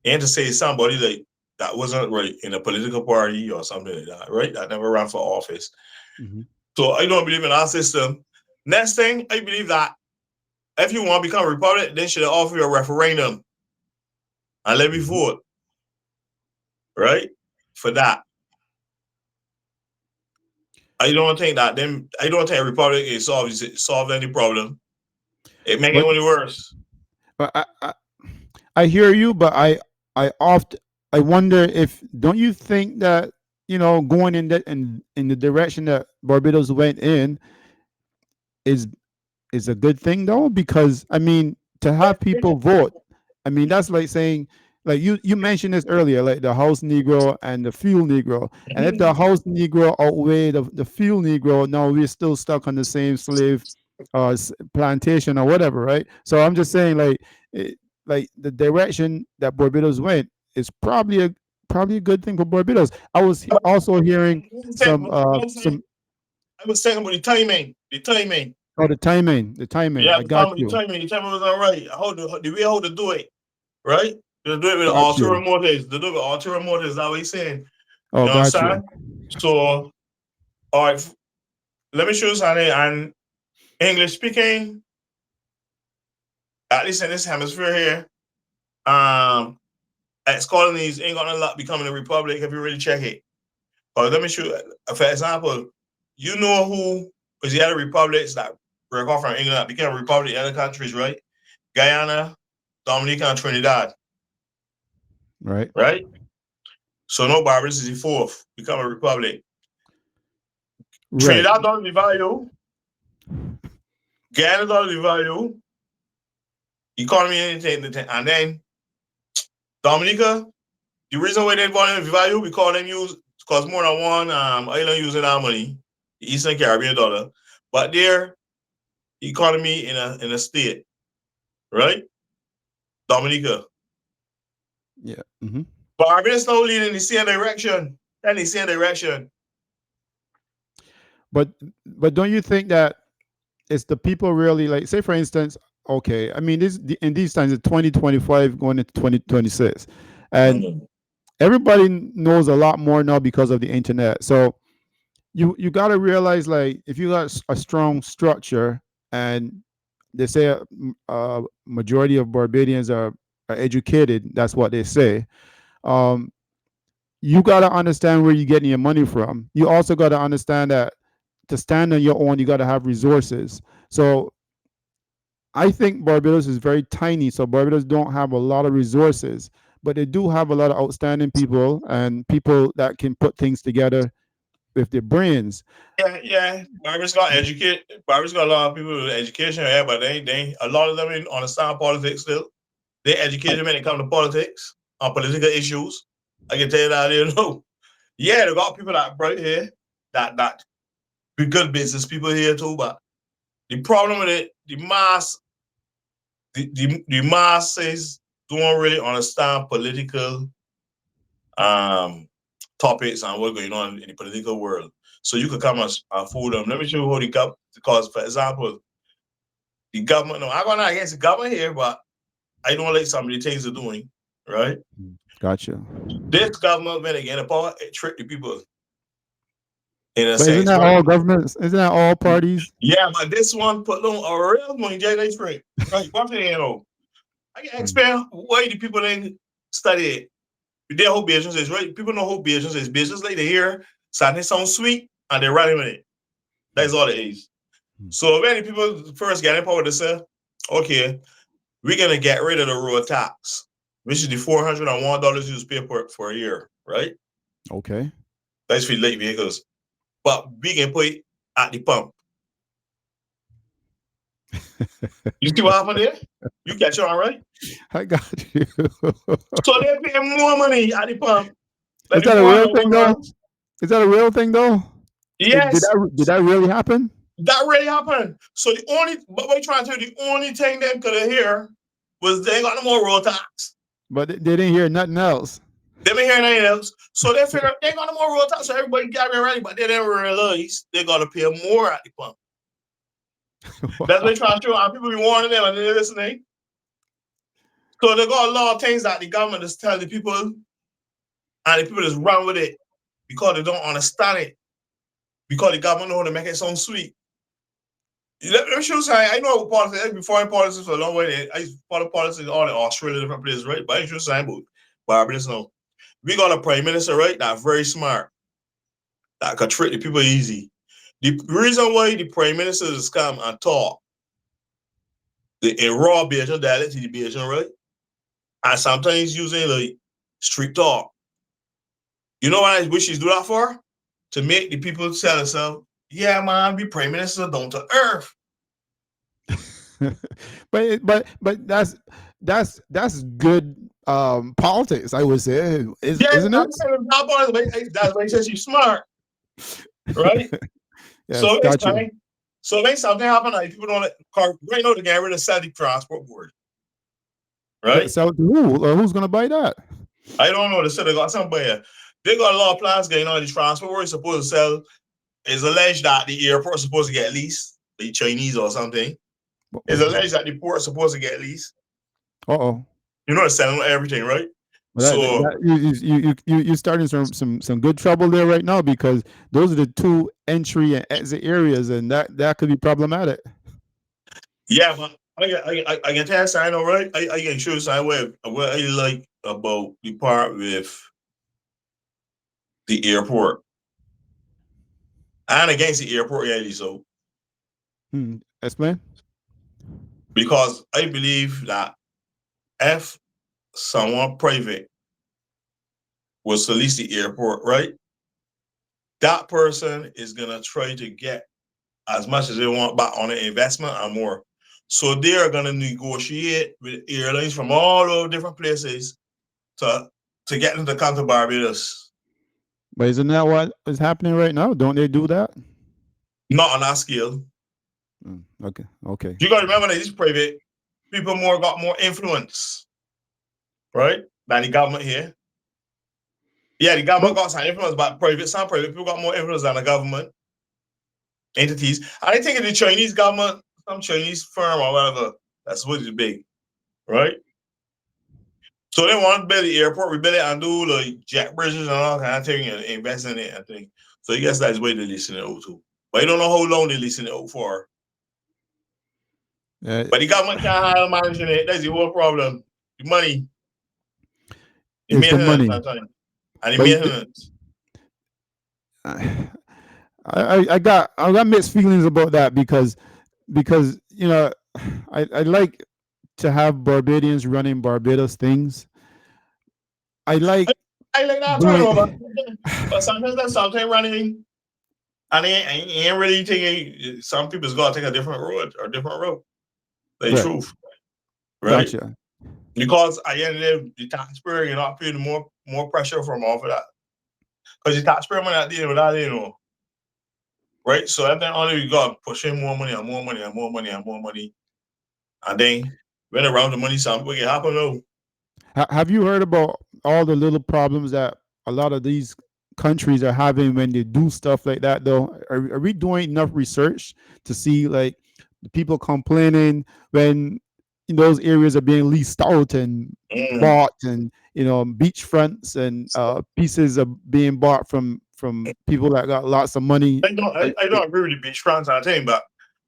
And to say somebody like that wasn't right in a political party or something like that, right? That never ran for office. Hmm. So I don't believe in our system. Next thing, I believe that if you want to become a republic, they should offer you a referendum and let me Hmm. vote, right? For that. I don't think that them. I don't think a republic is solve any problem. It make it But only worse. but I hear you, but I wonder if don't you think that going in the direction that Barbados went in is is a good thing though, because I mean to have people vote, I mean that's like saying, like you mentioned this earlier, like the house Negro and the field Negro, and if the house Negro outweigh the field Negro, now we're still stuck on the same slave plantation or whatever, right? So I'm just saying, like like the direction that Barbados went is probably a good thing for Barbados. I was also hearing some I was saying about the timing. The timing. oh, the timing. Yeah, I got the you. timing. The timing was all right. The way how to do it, right? They do it with Got ulterior you. motives. They do it with ulterior motives. That's what he's saying. Oh, You got you. understand? So, all right, let me show you something. And English speaking, at least in this hemisphere here, um, ex-colonies ain't got no luck becoming a republic if you really check it. But let me show you, for example, you know who was the other republics that broke off from England that became a republic in other countries, right? Guyana, Dominica, and Trinidad, Right. right? So no, Barbados is the fourth, become a republic. Right. Trinidad don't devalue, Guyana don't devalue, economy anything, and then Dominica, the reason why they want to devalue because them use because more than one island using our money, the Eastern Caribbean dollar, but their economy in a state, right? Dominica. Yeah. Mm-hmm. Barbados now leading in the same direction. And the same direction. But don't you think that it's the people really like? Say for instance, okay, I mean this in these times, it's 2025 going into 2026, and Mm. everybody knows a lot more now because of the internet. So you got to realize, like, if you got a strong structure, and they say a majority of Barbadians are educated, that's what they say. um, you got to understand where you're getting your money from. You also got to understand that to stand on your own, you got to have resources. So I think Barbados is very tiny, so Barbados don't have a lot of resources, but they do have a lot of outstanding people and people that can put things together with their brains. Yeah. Barbados got educate. Barbados got a lot of people with education, yeah, but they a lot of them understand politics still. They educated when it comes to politics, on political issues. I can tell you that, you know. Yeah, they got people that bright here, that be good business people here too, but the problem with it, the masses don't really understand political um topics and what's going on in the political world. So you could come and fool them. Let me show you how the government, because for example, the government, no, I'm not against the government here, but I don't like some of the things they're doing, right? Gotcha. This government, when they get a power, it trick the people in a But isn't sense, that right? all governments? Isn't that all parties? Yeah, but this one put on a real money, they trick. Right? One thing, you know, I can Mm. explain why the people didn't study it. Their whole business is right. People know whole business is business. Like they hear something sounds sweet and they're running with it. That's all it is. Mm. So many people first get in power to say, okay, we're gonna get rid of the road tax, which is the $401 you pay for a year, right? Okay. That's for late vehicles. But we can put it at the pump. You see what happened there? You catch on, right? I got you. So they're paying more money at the pump. Is Like the that a real thing though? 401. Is that a real thing though? Yes, Did that really happen? that really happened. So the only, but we're trying to tell you, the only thing they could hear was they ain't got no more road tax. But they didn't hear nothing else. They been hearing anything else. So they figure they ain't got no more road tax. So everybody got to be ready, but they didn't realize they got to pay more at the pump. That's what they're trying to show. And people be warning them and they're listening. So they got a lot of things that the government is telling the people, and the people just run with it because they don't understand it. Because the government know how to make it sound sweet. Let me show you something. I know politics. I've been foreign politics for a long way. I used to follow politics all in Australia, different places, right? But I show you something about Barbados now. We got a prime minister, right? That's very smart. That could trick the people easy. The reason why the prime minister is come and talk in raw Bajan dialect to the Bajan, right? And sometimes using like street talk. You know what I wish he's do that for? To make the people tell themselves, yeah, man, be prime minister down to earth. but that's good politics, I would say. Yeah, Isn't it? that's why he says he's smart, right? Yes, So it's got you. time. So when something happen, like people don't let car right now to get rid of static transport board, right? So who who's gonna buy that? I don't know. They said they got somebody. They got a lot of plans going on. The transport board is supposed to sell. It's alleged that the airport is supposed to get leased, the Chinese or something. It's alleged that the port is supposed to get leased. Uh-oh. You know, they're selling everything, right? Well, So you're starting some good trouble there right now, because those are the two entry and exit areas, and that could be problematic. yeah, but I can tell sign all right. I can show sign where I like about the part with the airport. I'm against the airport really, so Explain. because I believe that if someone private was to lease the airport, right? That person is gonna try to get as much as they want back on the investment and more. So they are gonna negotiate with airlines from all over different places to get them to come to Barbados. But isn't that what is happening right now? Don't they do that? Not on that scale. Okay. Okay. You gotta remember that these private people more got more influence, right? Than the government here. Yeah, the government But got some influence, but some private people got more influence than the government entities. And I think the Chinese government, some Chinese firm or whatever, that's what is big, right? So they want to build the airport, rebuild it, and do like jet bridges and all kind of thing, and invest in it. I think so. I guess that's why they're leasing it out to. But I don't know how long they're leasing it out for. uh, But the government can't handle managing it. That's the whole problem. The money, the it's the maintenance, money. and the But maintenance. I got mixed feelings about that because I like to have Barbadians running Barbados things. I like I like that doing. turnover, but sometimes that's something running, and ain't really taking. Some people's got to take a different road or different road. The Right. truth, right? Gotcha. Because I ended the taxpayer, you're not feeling more pressure from off of that. Because the taxpayer money at the end of that, right? So everything only we got pushing more money and more money and more money and more money. And then when around the money, something can happen though. Have you heard about all the little problems that a lot of these countries are having when they do stuff like that? Though, are we doing enough research to see like the people complaining when those areas are being leased out and bought, and beachfronts and pieces are being bought from people that got lots of money? I don't agree with the beach France and thing, but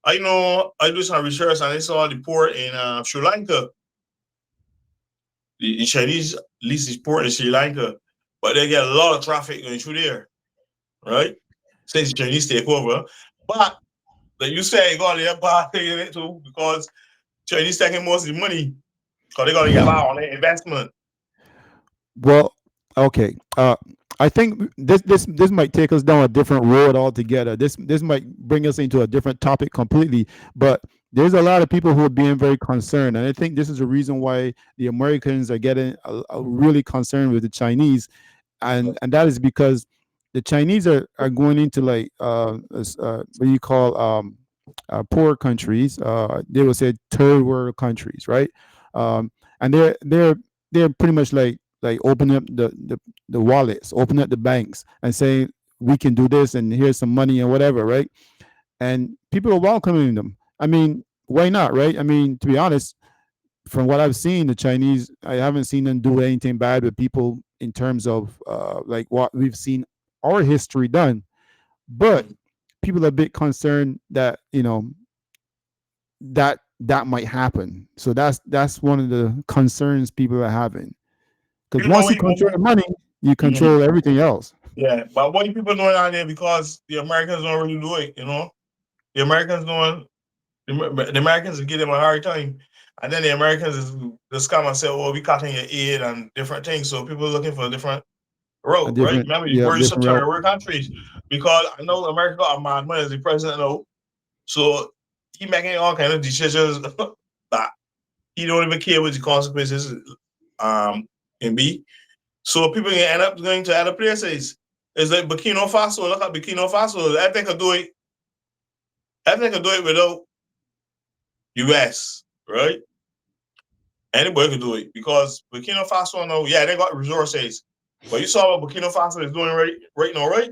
I know I do some research and I saw the port in Sri Lanka. The Chinese lease this port in Sri Lanka, but they get a lot of traffic going through there, right? Since the Chinese take over. But like you say, you got the empire taking it too because Chinese taking most of the money because they got to get out on the investment. Well, okay. I think this might take us down a different road altogether. This might bring us into a different topic completely. But there's a lot of people who are being very concerned, and I think this is the reason why the Americans are getting really concerned with the Chinese, and that is because the Chinese are going into like what do you call poor countries. They would say third world countries, right? And they're pretty much like opening up the wallets, opening up the banks, and saying we can do this, and here's some money and whatever, right? And people are welcoming them. I mean, why not, right? I mean, to be honest, from what I've seen, the Chinese, I haven't seen them do anything bad with people in terms of like what we've seen our history done. But people are a bit concerned that that might happen. So that's one of the concerns people are having. Because You know once you what? control the money, you control everything else. Yeah, but what people doing out there because the Americans don't really do it, The Americans doing the Americans give them a hard time. And then the Americans is just come and say, oh, we cutting your aid and different things. So people are looking for a different A road, right? different, Remember, yeah, we're different such route. third countries. Because I know America got a mad money as the president know. So he making all kind of decisions that he don't even care what the consequences can be. So people can end up going to other places. It's like Burkina Faso. Look at Burkina Faso. Everything can do it. Everything can do it without US, right? Anybody can do it because Burkina Faso, no, yeah, they got resources. But you saw what Burkina Faso is doing right now, right?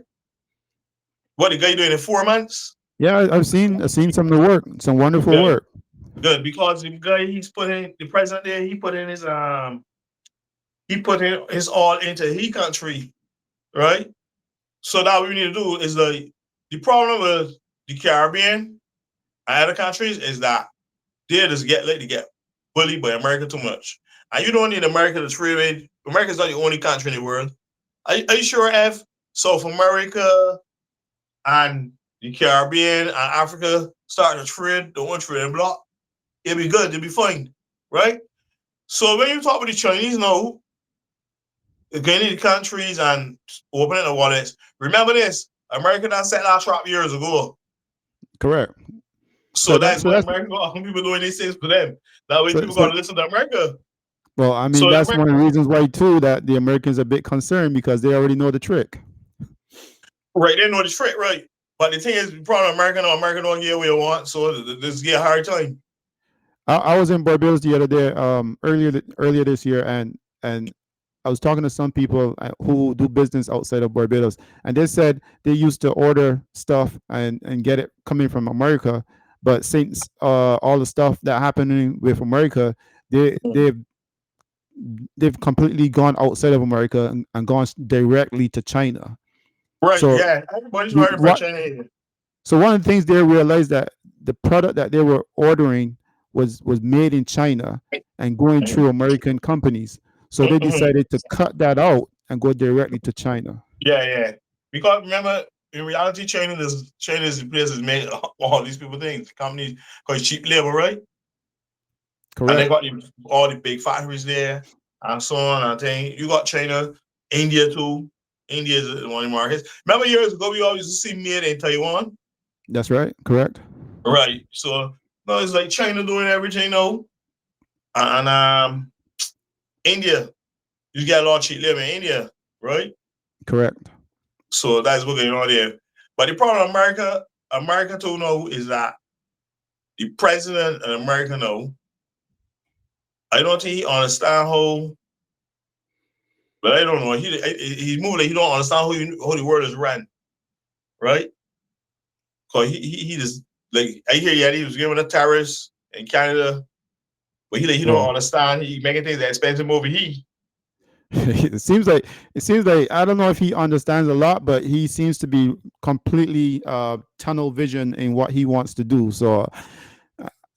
What the guy doing in 4 months? Yeah, I've seen some of the work, some wonderful Good, work. good. Because the guy the president there, he put in his all into his country, right? So now what we need to do is the problem with the Caribbean and other countries is that They just get let they get bullied by America too much. And you don't need America to trade with. America's not the only country in the world. Are you sure if South America and the Caribbean and Africa start to trade the one trading block, it'll be good, it'll be fine. Right? So when you talk with the Chinese now, getting the countries and opening the wallets, remember this, America done set our trap years ago. Correct. So that's So what that's America people doing these things for them. That way so people so gotta listen to America. well, I mean, So that's one America, of the reasons why too that the Americans are a bit concerned because they already know the trick. right, they know the trick, right? But the thing is, probably America don't get what they want, so this get a hard time. I was in Barbados the other day, earlier this year, and I was talking to some people who do business outside of Barbados, and they said they used to order stuff and get it coming from America, but since all the stuff that happening with America, they they've completely gone outside of America and gone directly to China. Right, So yeah. Everybody's the, running for what China here. so one of the things they realized that the product that they were ordering was made in China and going through American companies. So they Mhm. decided to cut that out and go directly to China. Yeah, yeah. Because remember, in reality, China is the place that made all these people things, companies, because cheap labor, right? And they Correct. got all the big factories there and so on. I think you got China, India too. India is one of the markets. Remember years ago, we always used to see made in Taiwan, That's right. Correct. right? So no, it's like China doing everything now, and India, you get a lot of cheap labor in India, right? Correct. So that's what's going on there. But the problem, America too know is that the president in America know. I don't think he understand how, but I don't know. He's moving like he don't understand how the world is run, right? Cause he just like I hear yeah he was giving a tariffs in Canada, but he don't Well, understand. He making things expensive over here. it seems like I don't know if he understands a lot, but he seems to be completely tunnel vision in what he wants to do. So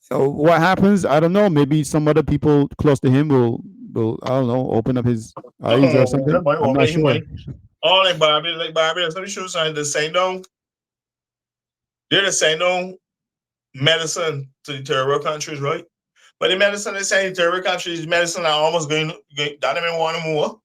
what happens? I don't know. Maybe some other people close to him will I don't know open up his eyes or something. That money I'm won't not make him sure. money. All like Barbados. Let me show you something. The same no, they're the same no medicine to the third world countries, right? But the medicine they say in third world countries, medicine are almost going that even want more.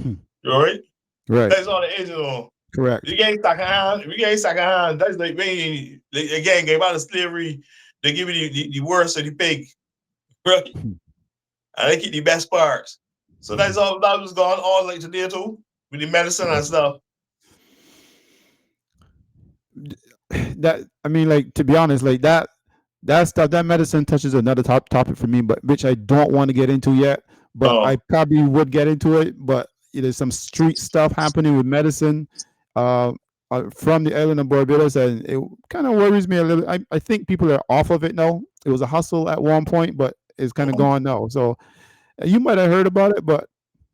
Hmm. Right? Right. That's all it is, you know. Correct. You get second hand, we get second hand. That's like when again gave out of slavery, they give you the worst of the pig, right? Hmm. And they keep the best parts. So that's all that was going on like today too, with the medicine and stuff. That I mean, like to be honest, like that stuff, that medicine touches another topic for me, but which I don't want to get into yet. But I Oh, probably would get into it. But there's some street stuff happening with medicine uh, from the island of Barbados, and it kind of worries me a little. I think people are off of it now. It was a hustle at one point, but it's kind of gone now. So you might have heard about it, but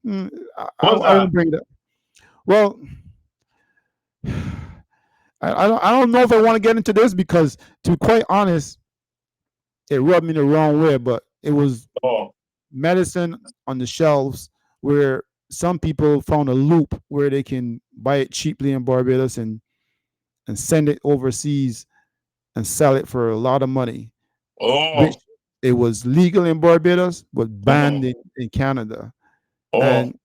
what's I that? won't bring it up. Well, I don't know if I want to get into this because, to be quite honest, it rubbed me the wrong way. But it was Oh, medicine on the shelves where some people found a loop where they can buy it cheaply in Barbados and send it overseas and sell it for a lot of money, which oh, it was legal in Barbados but banned mm-hmm. in Canada. Oh, And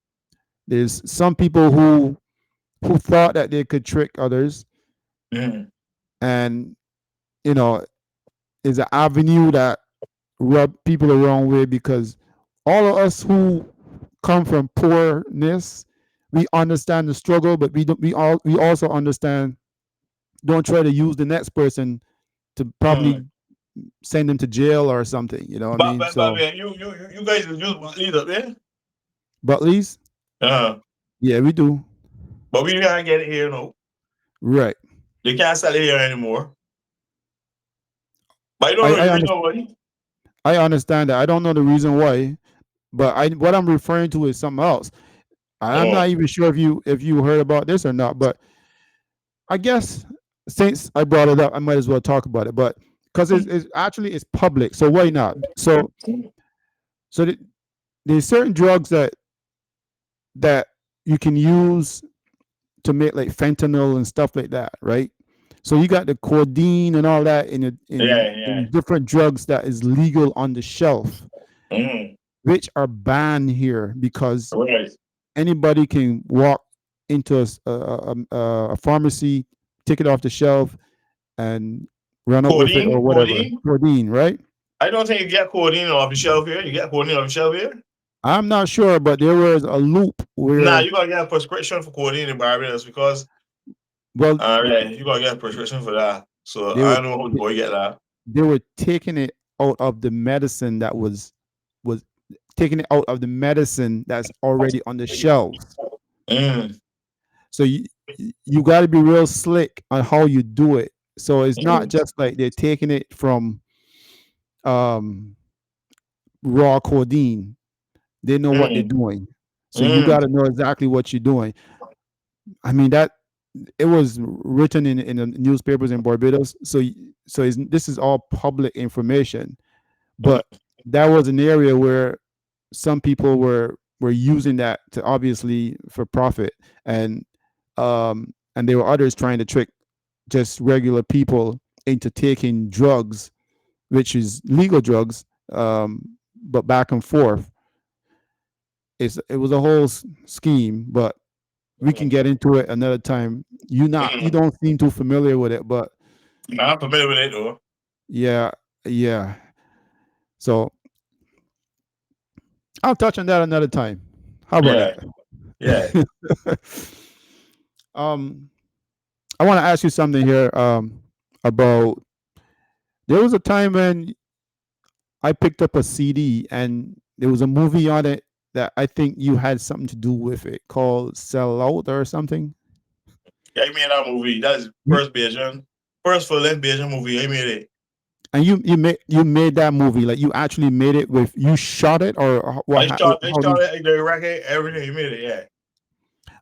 there's some people who thought that they could trick others, mm-hmm. and you know is an avenue that rub people the wrong way because all of us who come from poorness, we understand the struggle, but we also understand, don't try to use the next person to Mm-hmm. probably send them to jail or something. You know what I mean? But So, man, you guys is used either, yeah? Butley's, Uh-huh. yeah, we do. But we gotta get it here, no. Right. They can't sell it here anymore. But I don't I know I, the under, reason why. I understand that. I don't know the reason why, but I what I'm referring to is something else. I'm Oh, not even sure if you heard about this or not, but I guess since I brought it up, I might as well talk about it. But because it's actually it's public. So why not? So there's certain drugs that you can use to make like fentanyl and stuff like that, right? So you got the codeine and all that Yeah, yeah. in different drugs that is legal on the shelf, Mm. which are banned here because Right. anybody can walk into a pharmacy, take it off the shelf, and run up with it or Codeine, whatever. codeine. Codeine, right? I don't think you get codeine off the shelf here. You get codeine off the shelf here. I'm not sure, but there was a loop Nah, where, you gotta get a prescription for codeine in Barbados because well, yeah, you gotta get a prescription for that. So they I were don't know how the boy get that. they were taking it out of the medicine that was taking it out of the medicine that's already on the shelves. Mm. So you got to be real slick on how you do it. So it's not Mm. just like they're taking it from um, raw codeine. They know what they're Mm. doing. So you got Mm. to know exactly what you're doing. I mean that it was written in the newspapers in Barbados. This is all public information. Mm. But that was an area where some people were using that to obviously for profit, and there were others trying to trick just regular people into taking drugs, which is legal drugs, but back and forth. It was a whole scheme, but we can get into it another time. You Mm. don't seem too familiar with it, but I'm familiar with it though. yeah, yeah. So I'll touch on that another time. How about Yeah, yeah. that? um, I want to ask you something here. About there was a time when I picked up a CD and there was a movie on it that I think you had something to do with it called Sell Out or something. Yeah, I made that movie. That's You, first Belgian, first full length Belgian movie. I made it. and you made that movie like you actually made it with you shot it or what? I How shot did it, the record, everything. I made it. Yeah.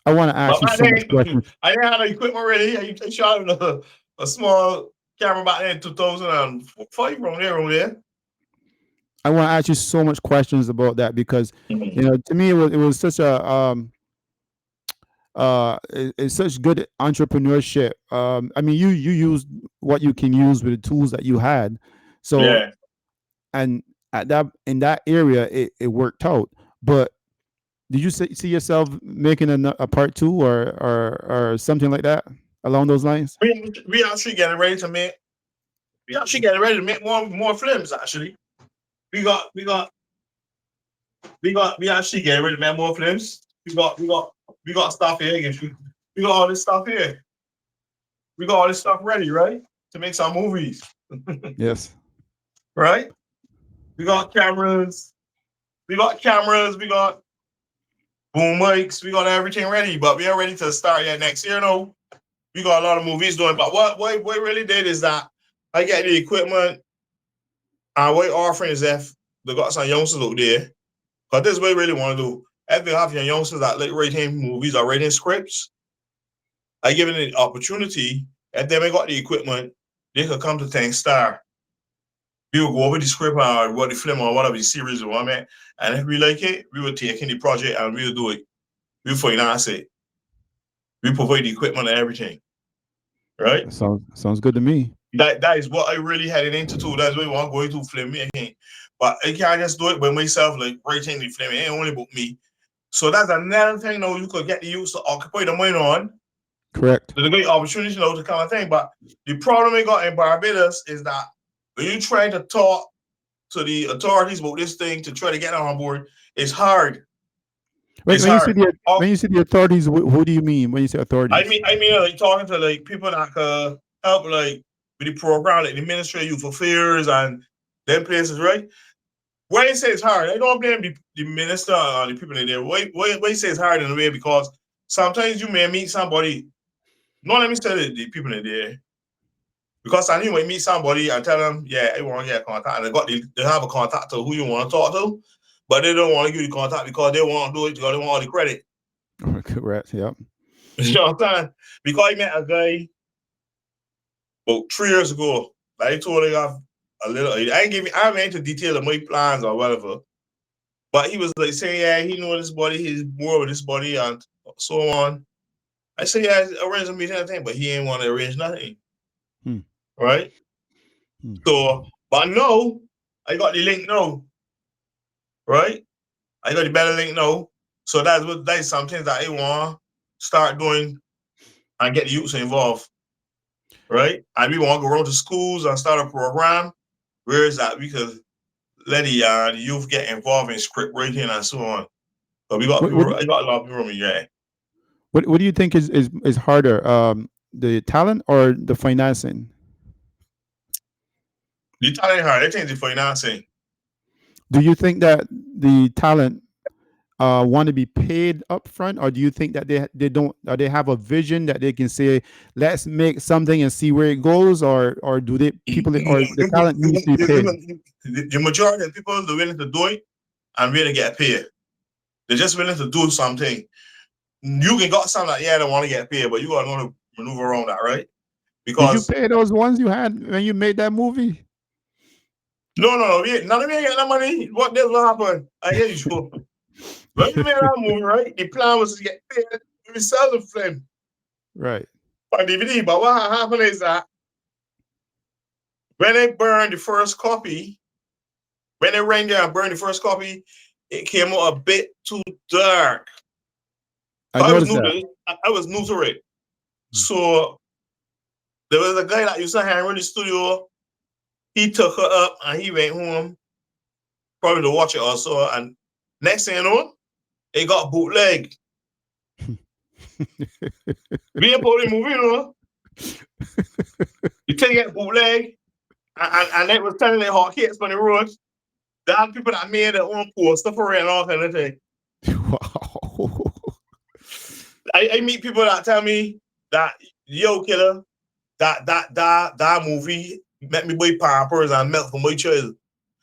I want to But ask you back so much then, questions. I didn't have the equipment ready. I shot it with a small camera back then, 2005 from there. I want to ask you so much questions about that because Mhm. to me it was such a it's such good entrepreneurship. I mean, you used what you can use with the tools that you had. So, Yeah. and at that in that area, it worked out. But did you see yourself making a part two or something like that along those lines? We actually getting ready to make. We actually getting ready to make more films. Actually, we got we got we actually getting ready to make more films. We got stuff here. We got all this stuff here. We got all this stuff ready, right? To make some movies, Yes. right? We got cameras. We got cameras. We got boom mics. We got everything ready, but we are ready to start yet next year. No, we got a lot of movies doing. But what really did is that I get the equipment and what offering is if they got some youngsters out there. Because this is what we really want to do. If they have your youngsters that like writing movies or writing scripts, I give them the opportunity. If they got the equipment, they could come to Tank Star. We will go over the script or what the film or whatever the series we want, man. And if we like it, we will take in the project and we'll do it. We finance it. We provide the equipment and everything. Right? Sounds good to me. That is what I really headed into too. That's what I want going to film making. But I can't just do it by myself, like writing the film. It ain't only about me. So that's another thing now you could get the youth to occupy the mind on. Correct. There's a great opportunity now to kind of thing. But the problem we got in Barbados is that when you try to talk to the authorities about this thing to try to get on board, it's hard. When, It's when you see hard. the when you see the authorities, who do you mean when you say authorities? I mean, like talking to like people that could help, like with the program, like the Ministry of Youth Affairs and them places, right? Why you say it's hard? I don't blame the minister or the people in there. Why you say it's hard in a way? Because sometimes you may meet somebody. No, let me tell the people in there. Because I need to meet somebody and tell them, yeah, I want to get a contact. And they have a contact to who you want to talk to, but they don't want to give you the contact because they want to do it because they want all the credit. Correct. Yep. You know what I'm saying? Because I met a guy about 3 years ago. Like I told him a little. I ain't give me. I went into detail of my plans or whatever. But he was like saying, yeah, he know this body, he's more with this body and so on. I said, yeah, arrange a meeting and thing, but he ain't want to arrange nothing. Hmm. Right? Hmm. So, but no, I got the link now. Right? I got the better link now. So that's something that I want to start doing and get the youths involved. Right? And we want to go around to schools and start a program where is that we could let the youth get involved in script writing and so on. But we got What, what, people, I got a lot of people in yeah. what do you think is harder, the talent or the financing? The talent hard, I think the financing. Do you think that the talent want to be paid upfront, or do you think that they don't, or they have a vision that they can say, let's make something and see where it goes, or do they people or the talent needs to be paid? The majority of people are willing to do it and really get paid. They're just willing to do something. You can got some that yeah, they want to get paid, but you gotta know to maneuver around that, right? Did you Because pay those ones you had when you made that movie? no, none of me get that money. What this will happen? I hear you sure. When we made that movie, right? The plan was to get paid. We sell the film Right. on DVD. But what happened is that when they burned the first copy, when they ran there and burned the first copy, it came out a bit too dark. I I was noticed new to that. it. I was new to it. So there was a guy that used to hang in the studio. He took her up and he went home, probably to watch it also. And next thing you know, it got bootleg. We ain't put the movie, you know. You take it bootleg, and they was telling their hot kids on the road. There are people that made their own poster for it and all kind of thing. Wow. I meet people that tell me that, yo, killer, that movie make me buy Pampers and milk for my child.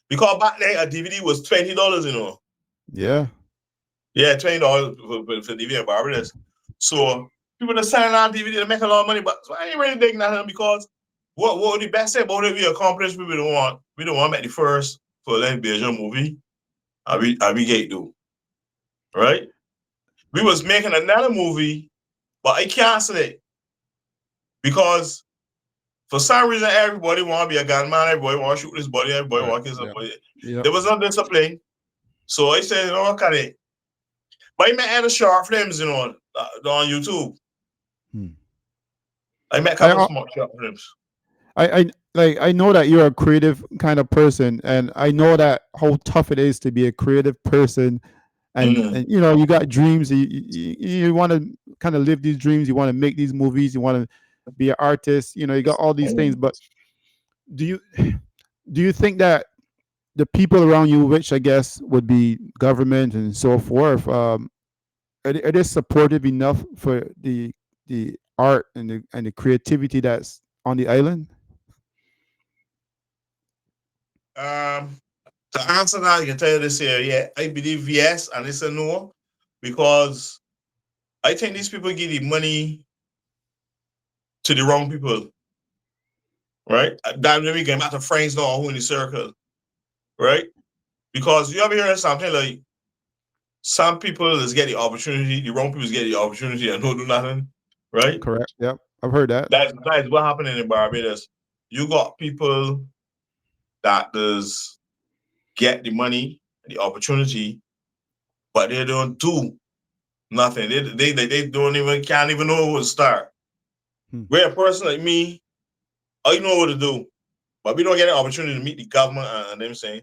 Because back then a DVD was $20, you know. Yeah. Yeah, $20 for DVD in Barbados. So people that selling on DVD to make a lot of money, but so I ain't really digging that because what the best thing about it we accomplished, we don't want to make the first for lesbian movie. I we get do. Right? We was making another movie, but I canceled it because for some reason everybody want to be a gunman, everybody want to shoot this body, everybody Right. want to kill Yeah. somebody. Yeah. There was no discipline. So I said, you know what, cut it. But I met other short films, you know, on YouTube. Hmm. I met a I, couple of small short films. I know that you're a creative kind of person, and I know that how tough it is to be a creative person, and you know you got dreams, you want to kind of live these dreams, you want to make these movies, you want to be an artist, you know, you got all these things, but do you do you think that the people around you, which I guess would be government and so forth, are they supportive enough for the art and the creativity that's on the island? To answer that, I can tell you this here. Yeah, I believe yes, and it's a no, because I think these people give the money to the wrong people, right? That when we get back to friends now who in the circle, right? Because you ever hear something like some people is get the opportunity, the wrong people get the opportunity and don't do nothing, right? Correct. Yep. I've heard that. That's what happened in Barbados. You got people that does get the money, the opportunity, but they don't do nothing. They don't even can't even know where to start. Hmm. Where a person like me, I know what to do, but we don't get an opportunity to meet the government and them saying.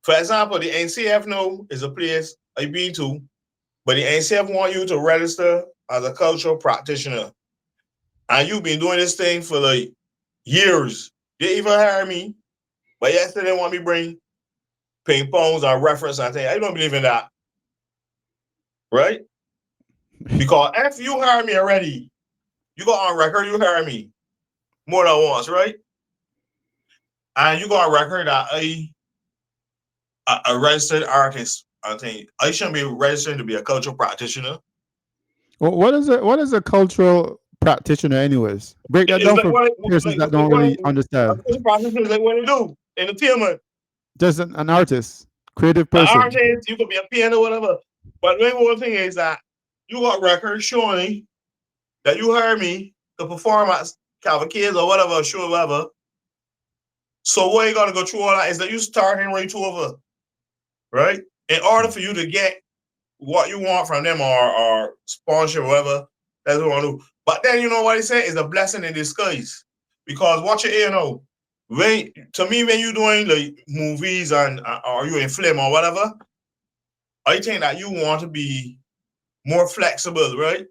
For example, the NCF now is a place I've been to, but the NCF want you to register as a cultural practitioner. And you've been doing this thing for like years. They even hire me, but yesterday they want me bring ping pongs or reference and things. I don't believe in that, right? Because if you hire me already, you go on record, you hire me more than once, right? And you go on record that a registered artist, I think I shouldn't be registered to be a cultural practitioner. Well, what is a cultural practitioner, anyways? Break that It's down like for what persons that don't really a understand. cultural practitioner is like what they do. entertainment. Just an artist, creative An person. artist, you could be a piano, whatever. But the main one thing is that you got records showing that you heard me to perform at cavalcades or whatever, show whatever. So what you gotta go through all that is that you starting right over, right? In order for you to get what you want from them or sponsor or whatever, that's what I do. But then you know what I say is a blessing in disguise. Because what you know, when to me when you doing like movies and or you in film or whatever, I think that you want to be more flexible, right?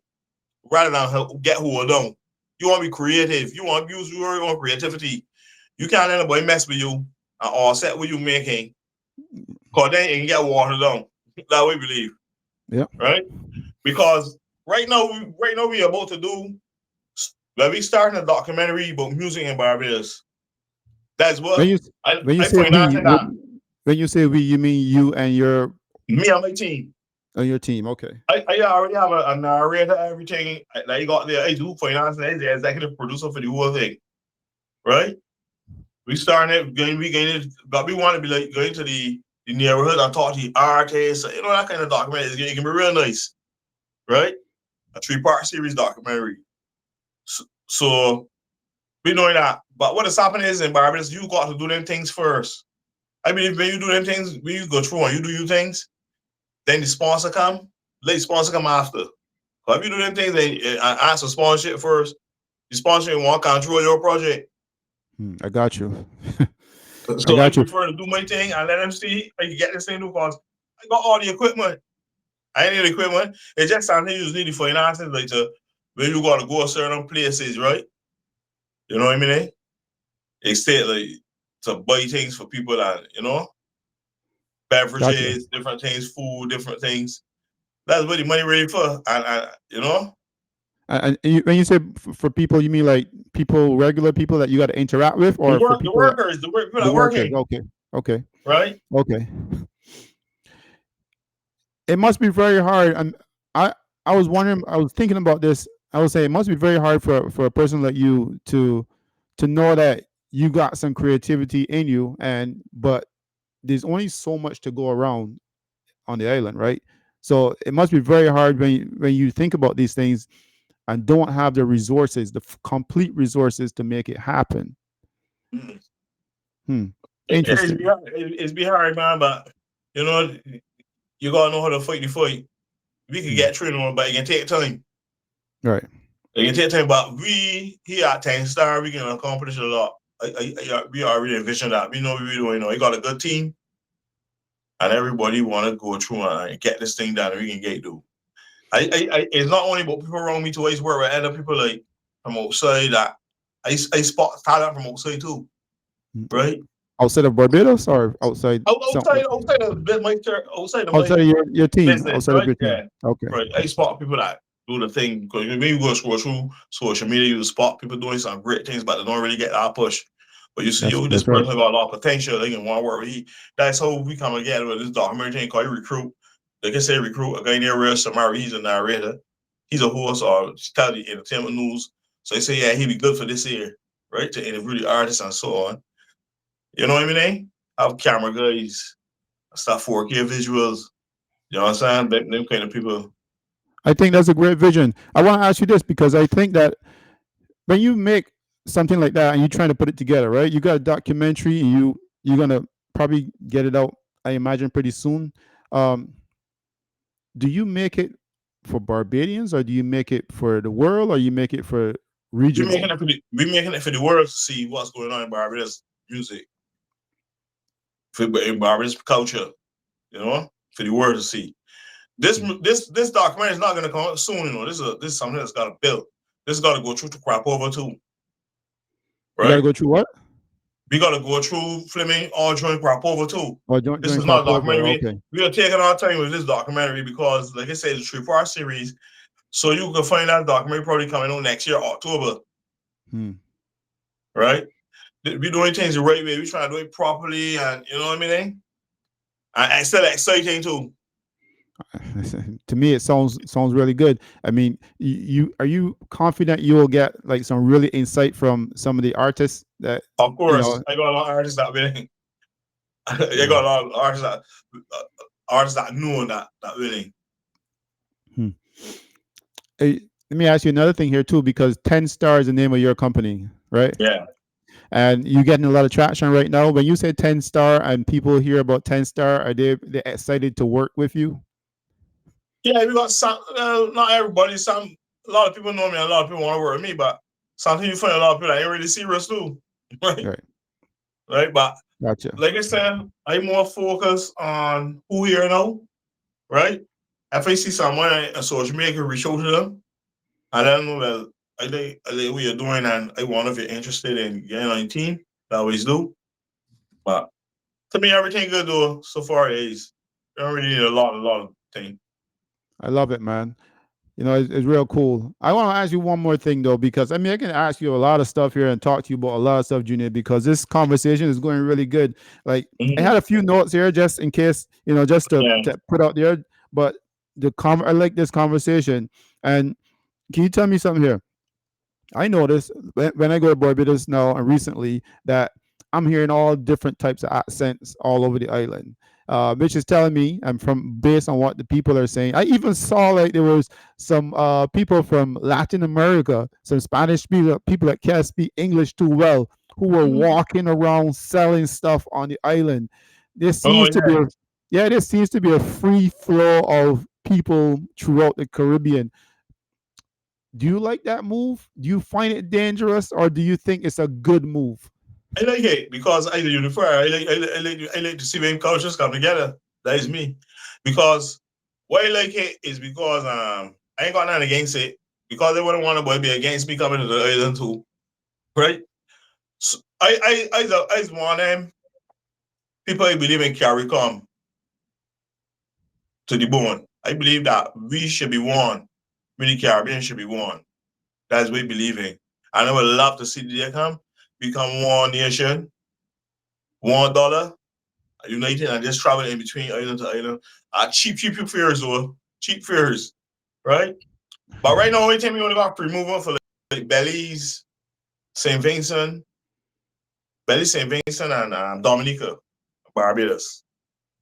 Rather than get hold on. You want to be creative. You want to use your own creativity. You can't let anybody mess with you and all set with you making, because then it can get watered down. That we believe, Yeah. right? Because right now we about to do, well, we starting a documentary about music in Barbados. That's When what you when you I say find out we, that when you say we, you mean you me and my team. and your team. Okay. I already have a narrator, everything that you got there. I do finance and the executive producer for the whole thing, right? We starting it, we getting it, but we want to be like going to the neighborhood and talk to the artists, that kind of documentary. It can be real nice, right? A 3-part series documentary. So we doing that. But what is happening is in Barbados, you got to do them things first. I mean, when you do them things, when you go through and you do your things, then the sponsor come, let the sponsor come after. But if you do them things and ask for sponsorship first, the sponsor won't control your project. I got you. I So I got you. prefer to do my thing and let them see I can get this thing because I got all the equipment. I need equipment. It's just something you just need the finances, like to when you gotta go certain places, right? You know what I mean? Instead, like to buy things for people that, Got you. beverages, different things, food, different things. That's what the money really for. And And when you say for people, you mean like people, regular people that you got to interact with, or for the people that workers, the people the that workers? working, Okay. Okay. right? Okay. It must be very hard. I I was wondering. I was thinking about this. I would say it must be very hard for a person like you to know that you got some creativity in you, and but there's only so much to go around on the island, right? So it must be very hard when you think about these things and don't have the resources, the complete resources to make it happen. Mm. Hmm. It's be Interesting. hard, it's be hard, man, but you know, you gotta know how to fight the fight. We can Hmm. get training on, but it can take time. Right. It can take time, but we here at Ten Star, we can accomplish a lot. We already envision that. We know what we're doing. We got a good team, and everybody want to go through and get this thing done. And we can get it. It's not only about people around me to always work with other people like from outside that I spot talent from outside too, Hmm. right? Outside of Barbados or outside some Outside of outside of outside my of your team, business, outside of right? your team. Yeah, Okay. right. I spot people that do the thing because maybe you go scroll through social media, you spot people doing some great things, but they don't really get that push. But you see, this That's right. person got a lot of potential. They can want to work with he. That's how we come together with this documentary thing called Recruit. Like I say, recruit a guy named Real Samari. He's a narrator. He's a host or tell the entertainment news. So they say, yeah, he'd be good for this year, right? To interview the artists and so on. You know what I mean? Have camera guys, stuff 4K visuals. You know what I'm saying? Them kind of people. I think that's a great vision. I want to ask you this because I think that when you make something like that and you're trying to put it together, right? You got a documentary and you're gonna probably get it out. I imagine pretty soon. Um, do you make it for Barbadians or do you make it for the world or you make it for regional? We making it for the world to see what's going on in Barbados music, for in Barbados culture, for the world to see. This documentary is not gonna come out soon, This is something that's gotta build. This got to go through to crop over too, You got to right? go through what? We got to go through filming all joint crop over too. Or This join is not a crop over? documentary. Okay. We are taking our time with this documentary because, like I said, it's a 3-part series. So you can find that documentary probably coming out next year, October, Hmm. right? We doing things the right way. We trying to do it properly, and you know what I mean. And it's still exciting too. To me, it sounds really good. I mean, you are you confident you will get like some really insight from some of the artists that Of you course, know? I got a lot of artists that way. You got a lot of artists that know that really. Hmm. Hey, let me ask you another thing here too, because 10 Star is the name of your company, right? Yeah. And you're getting a lot of traction right now. When you say 10 Star and people hear about 10 Star, are they excited to work with you? Yeah, we got some. Not everybody. A lot of people know me. A lot of people want to work with me, but sometimes you find a lot of people that ain't really serious too, right? Right. Right. But Gotcha. like I said, I'm more focused on who here now, right? If I see someone on social media, I can reach out to them. I don't know that I like what you're doing, and I wonder if you're interested in getting on your team. I always do. But to me, everything good though. So far, is you don't really need a lot of things. I love it, man. It's real cool. I want to ask you one more thing though, because I mean, I can ask you a lot of stuff here and talk to you about a lot of stuff, Junior, because this conversation is going really good. Like, I Mm-hmm. had a few notes here just in case, just to, Yeah. to put out there. But I like this conversation. And can you tell me something here? I notice when I go to Barbados now and recently that I'm hearing all different types of accents all over the island, which is telling me, and from based on what the people are saying, I even saw like there was some people from Latin America, some Spanish people that can't speak English too well, who were Mm-hmm. walking around selling stuff on the island. There Oh seems to be yeah. there seems to be a free flow of people throughout the Caribbean. Do you like that move? Do you find it dangerous, or do you think it's a good move? I like it because I unify. I like to see when cultures come together. That is me. Because why I like it is because I ain't got nothing against it. Because they wouldn't want to be against me coming to the island too. Right? So I just want them people I believe in carry come to the bone. I believe that we should be one. We the Caribbean should be one. That's what we believe in. And I would love to see the day come, become one nation, $1, united, and just travel in between island to island. Cheap fares, though. Cheap fares, right? But right now, we tell me only got free movement for like Belize, St. Vincent, Belize, St. Vincent, and Dominica, Barbados,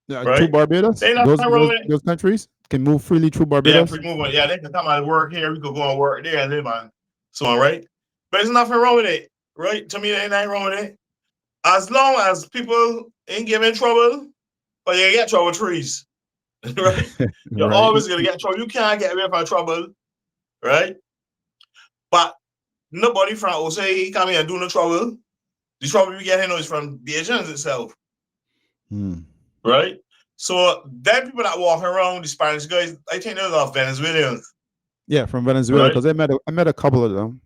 To right? Barbados, They not those wrong those with it. those countries can move freely through Yeah, Barbados. free movement. Yeah, they can come out and work here. We could go and work there and live on so on, right? But there's nothing wrong with it, right? To me, there ain't nothing wrong with it. As long as people ain't giving trouble, but you get trouble trees, right? You're Right. always gonna get trouble. You can't get away from trouble, right? But nobody from Osei come here and do no trouble. The trouble we get here now is from the Asians itself, Hmm. right? So them people that walk around, the Spanish guys, I think those are Venezuelans, Yeah, from Venezuela, right? because I met a couple of them.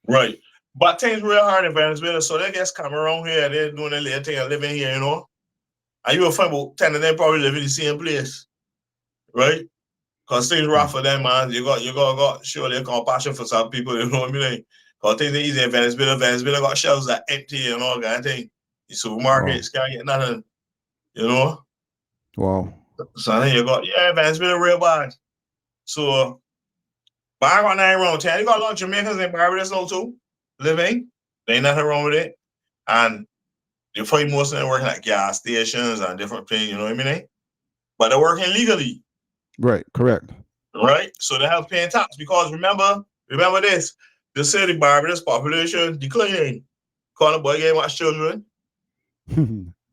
Right. But things real hard in Venezuela, so they just come around here, they're doing their little thing and living here, And you will find about 10 of them probably live in the same place, right? Because things rough for them, man. You got surely a compassion for some people, you know what I mean? Because things are easy in Venezuela. Venezuela got shelves that empty and all kind of thing. The Wow. supermarkets can't get nothing, you know? Wow. So then Venezuela real bad. So, but I got nothing wrong with that. You got a lot of Jamaicans in Barbados now too, living. There ain't nothing wrong with it. And you find most of them working at gas stations and different things, you know what I mean? But they're working legally, Right. Correct. right? So they have paying tax because remember this. The city Barbados population declining. Call the boy getting much children.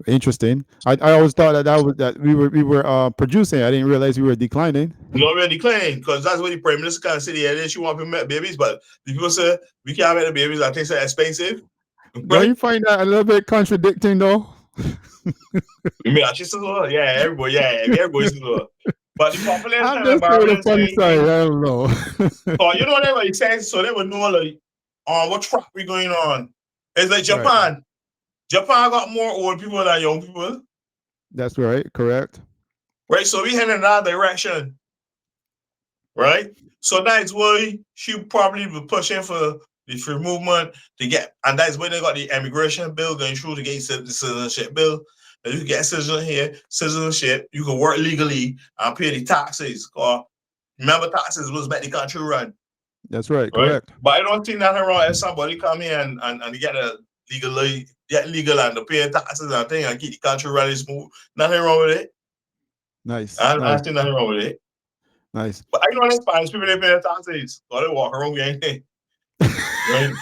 Interesting. I always thought that we were producing. I didn't realize we were declining. You know, we're declining because that's what the prime minister kind of city is. She want people to make babies, but the people say we can't make the babies. I think it's expensive, Don't right? you find that a little bit contradicting, though? We mean, she's everybody's but the population I'm in just saying a Barbados funny side. ain't. I don't know. So you know what they saying? So they would know like on what track we going on. It's like Right. Japan. Japan got more old people than young people, That's right. Correct. right? So we heading in that direction, right? So that's why she probably be pushing for the free movement to get, and that's why they got the immigration bill going through to get the citizenship bill. And you can get citizenship, you can work legally and pay the taxes. Or remember, taxes was make the country run, That's right. right? Correct. But I don't think nothing wrong if somebody come here and get a legally get legal and to pay taxes and thing and keep the country running smooth. Nothing wrong with it. Nice, I nice, see nothing wrong with it. nice. But I know in Spanish people they pay their taxes. Got to walk around getting right.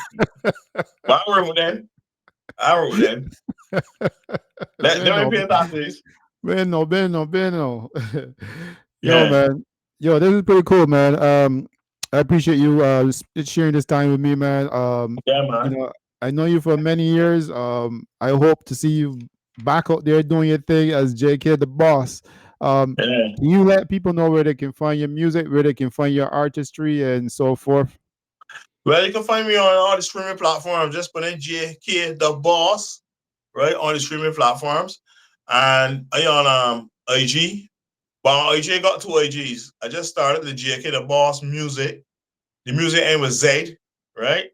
But I work with them. I work with them. Let them Bueno, pay taxes. bueno, bueno, bueno. Yo, Yeah. man. Yo, this is pretty cool, man. I appreciate you sharing this time with me, man. Yeah, You man. know, I know you for many years. I hope to see you back out there doing your thing as JK the boss. Yeah. Can you let people know where they can find your music, where they can find your artistry, and so forth? Well, you can find me on all the streaming platforms. Just put in JK the boss, right? On the streaming platforms. And I on IG. But on IG I got two IGs. I just started the JK the boss music. The music name was Zaid, right?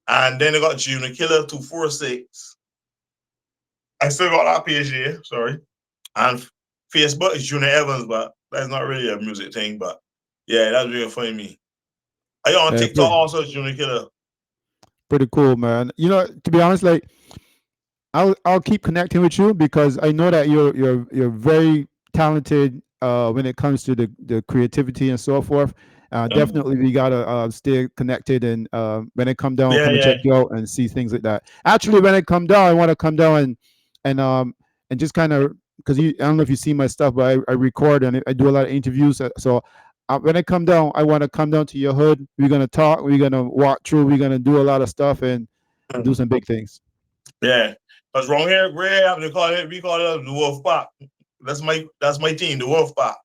And then I got Junior Killer 246. I still got that page here, sorry. And Facebook is Junior Evans, but that's not really a music thing. But yeah, that's really funny me. I on Yeah, TikTok also Junior Killer. pretty cool, man. You know, to be honest, like I'll keep connecting with you because I know that you're very talented when it comes to the creativity and so forth. Definitely, we gotta stay connected, and when I come down, Yeah, come and yeah. check you out and see things like that. Actually, when I come down, I want to come down and just kind of because I don't know if you see my stuff, but I record and I do a lot of interviews. So when I come down, I want to come down to your hood. We're gonna talk. We're gonna walk through. We're gonna do a lot of stuff and do some big things. Yeah. Because wrong here, we call it the Wolf Pack. That's my team, the Wolf Pack.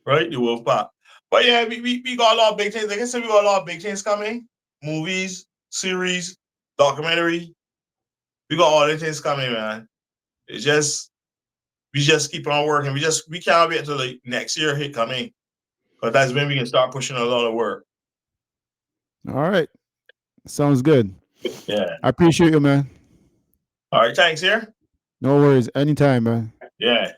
Right? The Wolf Pack. But yeah, we got a lot of big things. Like I said, we got a lot of big things coming. Movies, series, documentary. We got all the things coming, man. It's just we just keep on working. We can't wait until the next year hit coming. Because that's when we can start pushing a lot of work. All right. Sounds good. Yeah. I appreciate you, man. All right, thanks here. No worries. Anytime, man. Yeah.